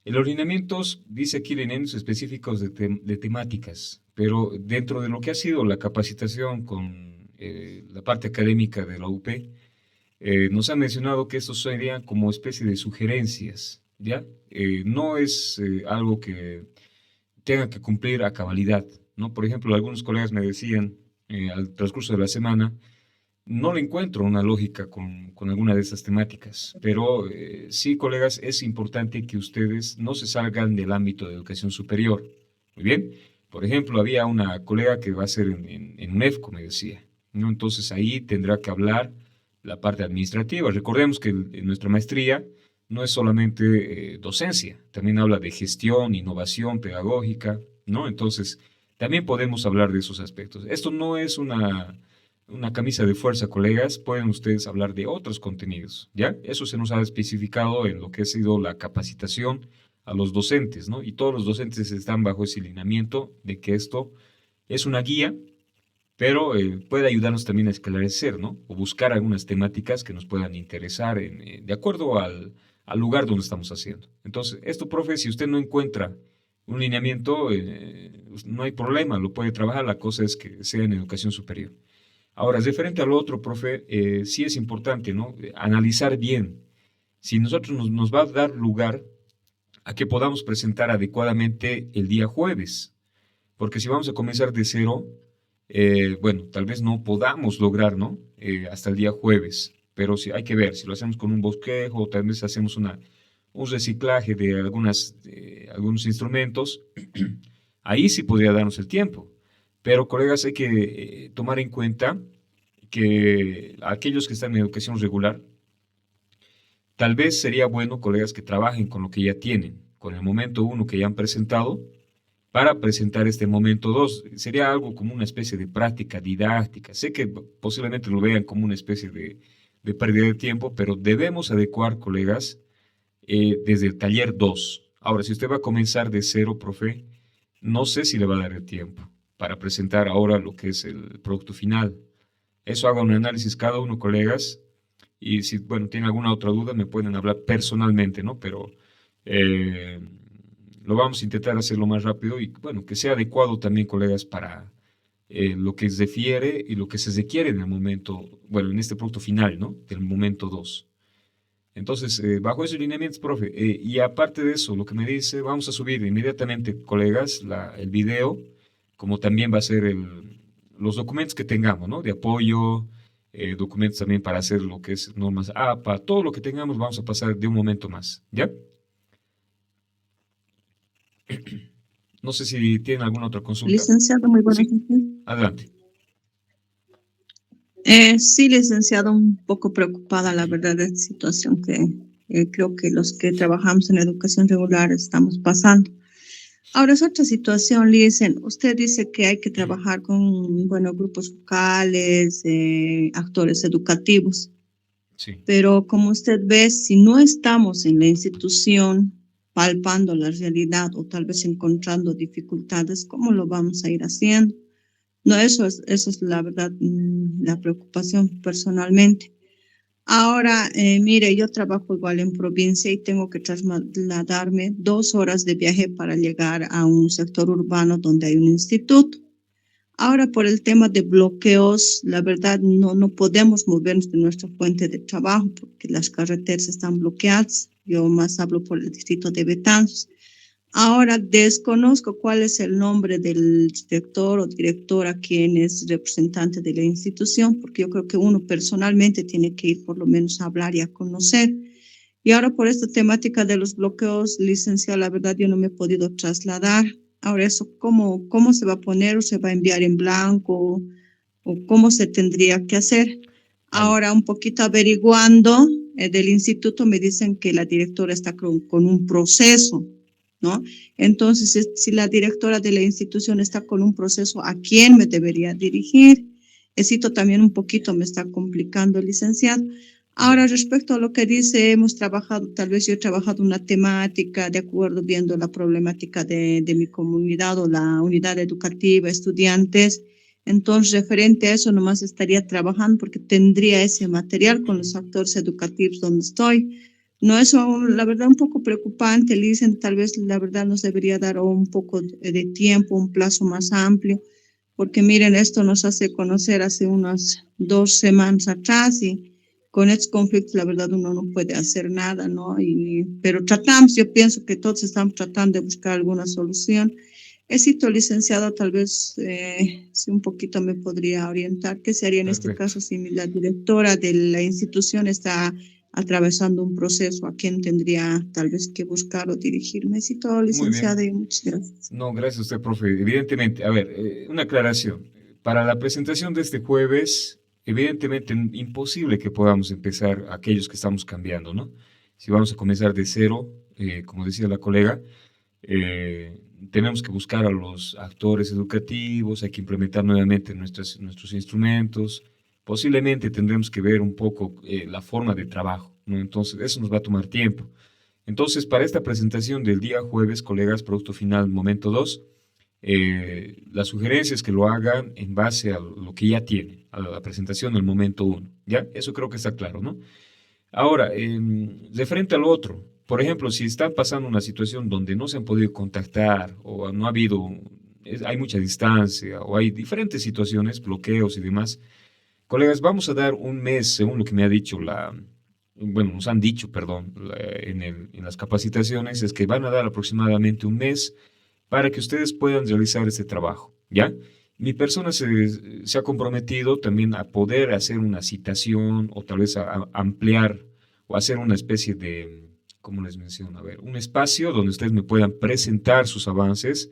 En los lineamientos, dice aquí lineamientos específicos de temáticas, pero dentro de lo que ha sido la capacitación con la parte académica de la UP, nos han mencionado que estos serían como especie de sugerencias, ¿ya? No es algo que tenga que cumplir a cabalidad, ¿no? Por ejemplo, algunos colegas me decían al transcurso de la semana, no le encuentro una lógica con alguna de estas temáticas, pero sí, colegas, es importante que ustedes no se salgan del ámbito de educación superior. Muy bien. Por ejemplo, había una colega que va a ser en UNEFCO, me decía, ¿no? Entonces ahí tendrá que hablar la parte administrativa. Recordemos que en nuestra maestría no es solamente docencia, también habla de gestión, innovación pedagógica, ¿no? Entonces, también podemos hablar de esos aspectos. Esto no es una camisa de fuerza, colegas, pueden ustedes hablar de otros contenidos, ¿ya? Eso se nos ha especificado en lo que ha sido la capacitación a los docentes, ¿no? Y todos los docentes están bajo ese lineamiento de que esto es una guía, pero puede ayudarnos también a esclarecer, ¿no? O buscar algunas temáticas que nos puedan interesar de acuerdo al lugar donde estamos haciendo. Entonces, esto, profe, si usted no encuentra un lineamiento, no hay problema, lo puede trabajar, la cosa es que sea en educación superior. Ahora, referente a lo otro, profe, sí es importante, ¿no? Analizar bien. Si nosotros nos va a dar lugar a que podamos presentar adecuadamente el día jueves, porque si vamos a comenzar de cero, bueno, tal vez no podamos lograr, ¿no? Hasta el día jueves, pero sí hay que ver, si lo hacemos con un bosquejo, o tal vez hacemos un reciclaje de algunos instrumentos, ahí sí podría darnos el tiempo. Pero, colegas, hay que tomar en cuenta que aquellos que están en educación regular, tal vez sería bueno, colegas, que trabajen con lo que ya tienen, con el momento 1 que ya han presentado, para presentar este momento 2. Sería algo como una especie de práctica didáctica. Sé que posiblemente lo vean como una especie de pérdida de tiempo, pero debemos adecuar, colegas, desde el taller 2. Ahora, si usted va a comenzar de cero, profe, no sé si le va a dar el tiempo para presentar ahora lo que es el producto final. Eso haga un análisis cada uno, colegas, y si, bueno, tienen alguna otra duda me pueden hablar personalmente, ¿no? Pero lo vamos a intentar hacer lo más rápido y, bueno, que sea adecuado también, colegas, para lo que se refiere y lo que se requiere en el momento, bueno, en este producto final, ¿no? Del momento 2. Entonces, bajo esos lineamientos, profe, y aparte de eso, lo que me dice, vamos a subir inmediatamente, colegas, el video, como también va a ser los documentos que tengamos, ¿no? De apoyo, documentos también para hacer lo que es normas APA, todo lo que tengamos vamos a pasar de un momento más, ¿ya? No sé si tienen alguna otra consulta. Licenciado, muy buenas noches. Adelante. Sí, licenciado, un poco preocupada, la verdad, de esta situación que creo que los que trabajamos en educación regular estamos pasando. Ahora es otra situación, Licen. Usted dice que hay que trabajar con, bueno, grupos vocales, actores educativos. Sí. Pero como usted ve, si no estamos en la institución, palpando la realidad o tal vez encontrando dificultades, ¿cómo lo vamos a ir haciendo? No, eso es la verdad, la preocupación personalmente. Ahora, mire, yo trabajo igual en provincia y tengo que trasladarme 2 horas de viaje para llegar a un sector urbano donde hay un instituto. Ahora, por el tema de bloqueos, la verdad no podemos movernos de nuestra fuente de trabajo porque las carreteras están bloqueadas. Yo más hablo por el distrito de Betanzos. Ahora desconozco cuál es el nombre del director o directora quien es representante de la institución, porque yo creo que uno personalmente tiene que ir por lo menos a hablar y a conocer. Y ahora por esta temática de los bloqueos, licenciada, la verdad yo no me he podido trasladar. Ahora eso, ¿cómo se va a poner o se va a enviar en blanco o cómo se tendría que hacer? Ahora un poquito averiguando del instituto me dicen que la directora está con un proceso, ¿no? Entonces, si la directora de la institución está con un proceso, ¿a quién me debería dirigir? Eso también un poquito me está complicando, licenciado. Ahora, respecto a lo que dice, hemos trabajado, tal vez yo he trabajado una temática, de acuerdo, viendo la problemática de mi comunidad o la unidad educativa, estudiantes. Entonces, referente a eso, nomás estaría trabajando porque tendría ese material con los actores educativos donde estoy. No, eso, la verdad, un poco preocupante, le dicen, tal vez la verdad nos debería dar un poco de tiempo, un plazo más amplio, porque miren, esto nos hace conocer hace unas 2 semanas atrás y con estos conflictos, la verdad, uno no puede hacer nada, ¿no? Pero tratamos, yo pienso que todos estamos tratando de buscar alguna solución. Éxito, licenciado, tal vez si un poquito me podría orientar, ¿qué se haría en este caso si la directora de la institución está atravesando un proceso? ¿A quién tendría tal vez que buscar o dirigirme? Éxito, licenciada, y muchas gracias. No, gracias a usted, profe. Evidentemente, a ver, una aclaración. Para la presentación de este jueves, evidentemente imposible que podamos empezar aquellos que estamos cambiando, ¿no? Si vamos a comenzar de cero, como decía la colega, tenemos que buscar a los actores educativos, hay que implementar nuevamente nuestros instrumentos, posiblemente tendremos que ver un poco la forma de trabajo, ¿no? Entonces, eso nos va a tomar tiempo. Entonces, para esta presentación del día jueves, colegas, producto final, momento 2, la sugerencia es que lo hagan en base a lo que ya tienen, a la presentación del momento 1, ¿ya? Eso creo que está claro, ¿no? Ahora, de frente al otro, por ejemplo, si están pasando una situación donde no se han podido contactar o no ha habido, hay mucha distancia o hay diferentes situaciones, bloqueos y demás, colegas, vamos a dar un mes, según lo que me ha dicho nos han dicho, perdón, en las capacitaciones, es que van a dar aproximadamente un mes para que ustedes puedan realizar este trabajo, ¿ya? Mi persona se ha comprometido también a poder hacer una citación o tal vez a ampliar o hacer una especie de, ¿cómo les menciono? A ver, un espacio donde ustedes me puedan presentar sus avances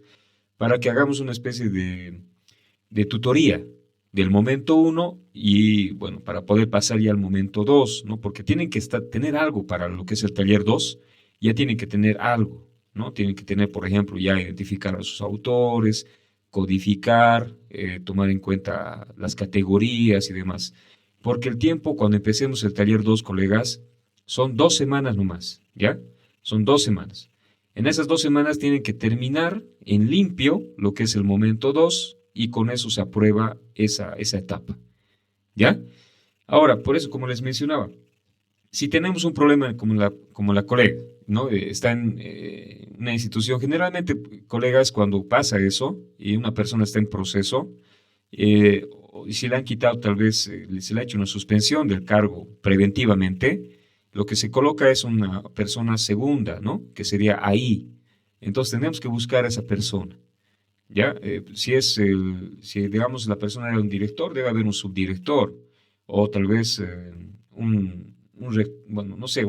para que hagamos una especie de tutoría del momento 1 y, bueno, para poder pasar ya al momento 2, ¿no? Porque tienen que tener algo para lo que es el taller 2, ya tienen que tener algo, ¿no? Tienen que tener, por ejemplo, ya identificar a sus autores, codificar, tomar en cuenta las categorías y demás. Porque el tiempo, cuando empecemos el taller 2, colegas, son 2 semanas nomás, ¿ya? Son 2 semanas. En esas 2 semanas tienen que terminar en limpio lo que es el momento 2 y con eso se aprueba esa etapa, ¿ya? Ahora, por eso, como les mencionaba, si tenemos un problema como la colega, ¿no? Está en una institución, generalmente, colegas, cuando pasa eso y una persona está en proceso, y si le han quitado, tal vez se le ha hecho una suspensión del cargo preventivamente, lo que se coloca es una persona segunda, ¿no? Que sería ahí. Entonces tenemos que buscar a esa persona, ¿ya? Si digamos la persona era un director, debe haber un subdirector, o tal vez un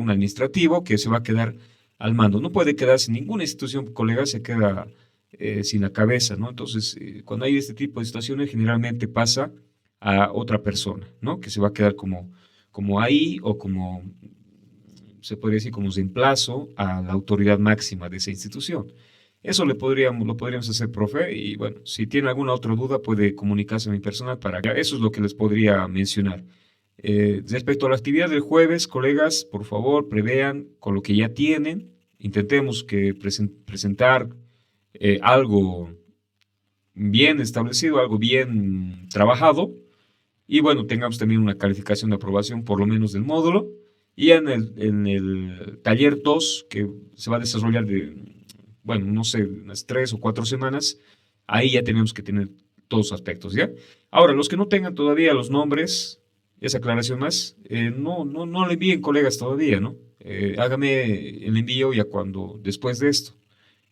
administrativo que se va a quedar al mando. No puede quedarse ninguna institución, colega, se queda sin la cabeza, ¿no? Entonces, cuando hay este tipo de situaciones, generalmente pasa a otra persona, ¿no? Que se va a quedar como ahí o como, se podría decir, como reemplazo a la autoridad máxima de esa institución. Eso lo podríamos hacer, profe, y bueno, si tiene alguna otra duda puede comunicarse a mi personal para que eso es lo que les podría mencionar. Respecto a la actividad del jueves, colegas, por favor, prevean con lo que ya tienen intentemos que presentar algo bien establecido, algo bien trabajado, y bueno, tengamos también una calificación de aprobación por lo menos del módulo, y en el taller 2, que se va a desarrollar bueno, no sé, unas 3 o 4 semanas, ahí ya tenemos que tener todos los aspectos, ¿ya? Ahora, los que no tengan todavía los nombres, esa aclaración más, no le envíen colegas todavía, ¿no? Hágame el envío ya después de esto,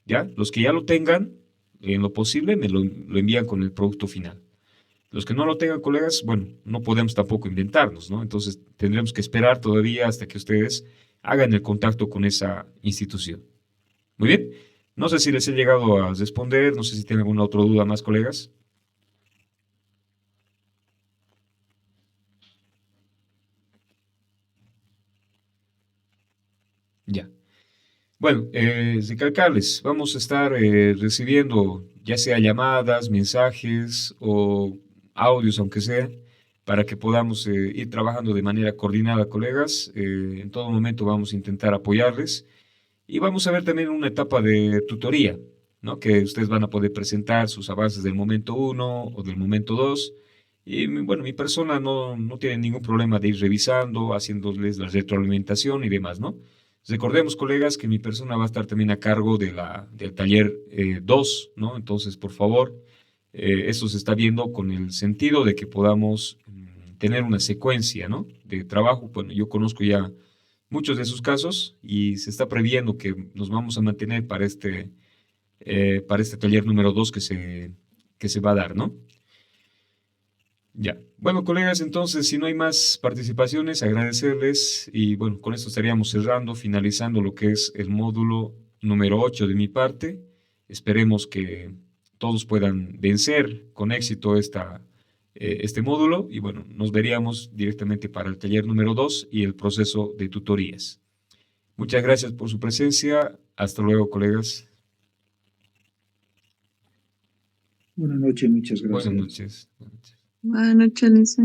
¿ya? Los que ya lo tengan, en lo posible, me lo envían con el producto final. Los que no lo tengan, colegas, bueno, no podemos tampoco inventarnos, ¿no? Entonces tendremos que esperar todavía hasta que ustedes hagan el contacto con esa institución. Muy bien. No sé si les he llegado a responder, no sé si tienen alguna otra duda más, colegas. Ya. Bueno, recalcarles, vamos a estar recibiendo ya sea llamadas, mensajes o audios, aunque sea, para que podamos ir trabajando de manera coordinada, colegas. En todo momento vamos a intentar apoyarles y vamos a ver también una etapa de tutoría, ¿no? Que ustedes van a poder presentar sus avances del momento 1 o del momento 2. Y bueno, mi persona no tiene ningún problema de ir revisando, haciéndoles la retroalimentación y demás, ¿no? Recordemos, colegas, que mi persona va a estar también a cargo del taller 2, ¿no? Entonces, por favor, eso se está viendo con el sentido de que podamos tener una secuencia, ¿no? De trabajo. Bueno, yo conozco ya muchos de sus casos y se está previendo que nos vamos a mantener para este taller número 2 que se va a dar, ¿no? Ya. Bueno, colegas, entonces, si no hay más participaciones, agradecerles y bueno, con esto estaríamos cerrando, finalizando lo que es el módulo número 8 de mi parte. Esperemos que todos puedan vencer con éxito este módulo y bueno, nos veríamos directamente para el taller número 2 y el proceso de tutorías. Muchas gracias por su presencia. Hasta luego, colegas. Buenas noches, muchas gracias. Buenas noches. Buenas noches, Lisa.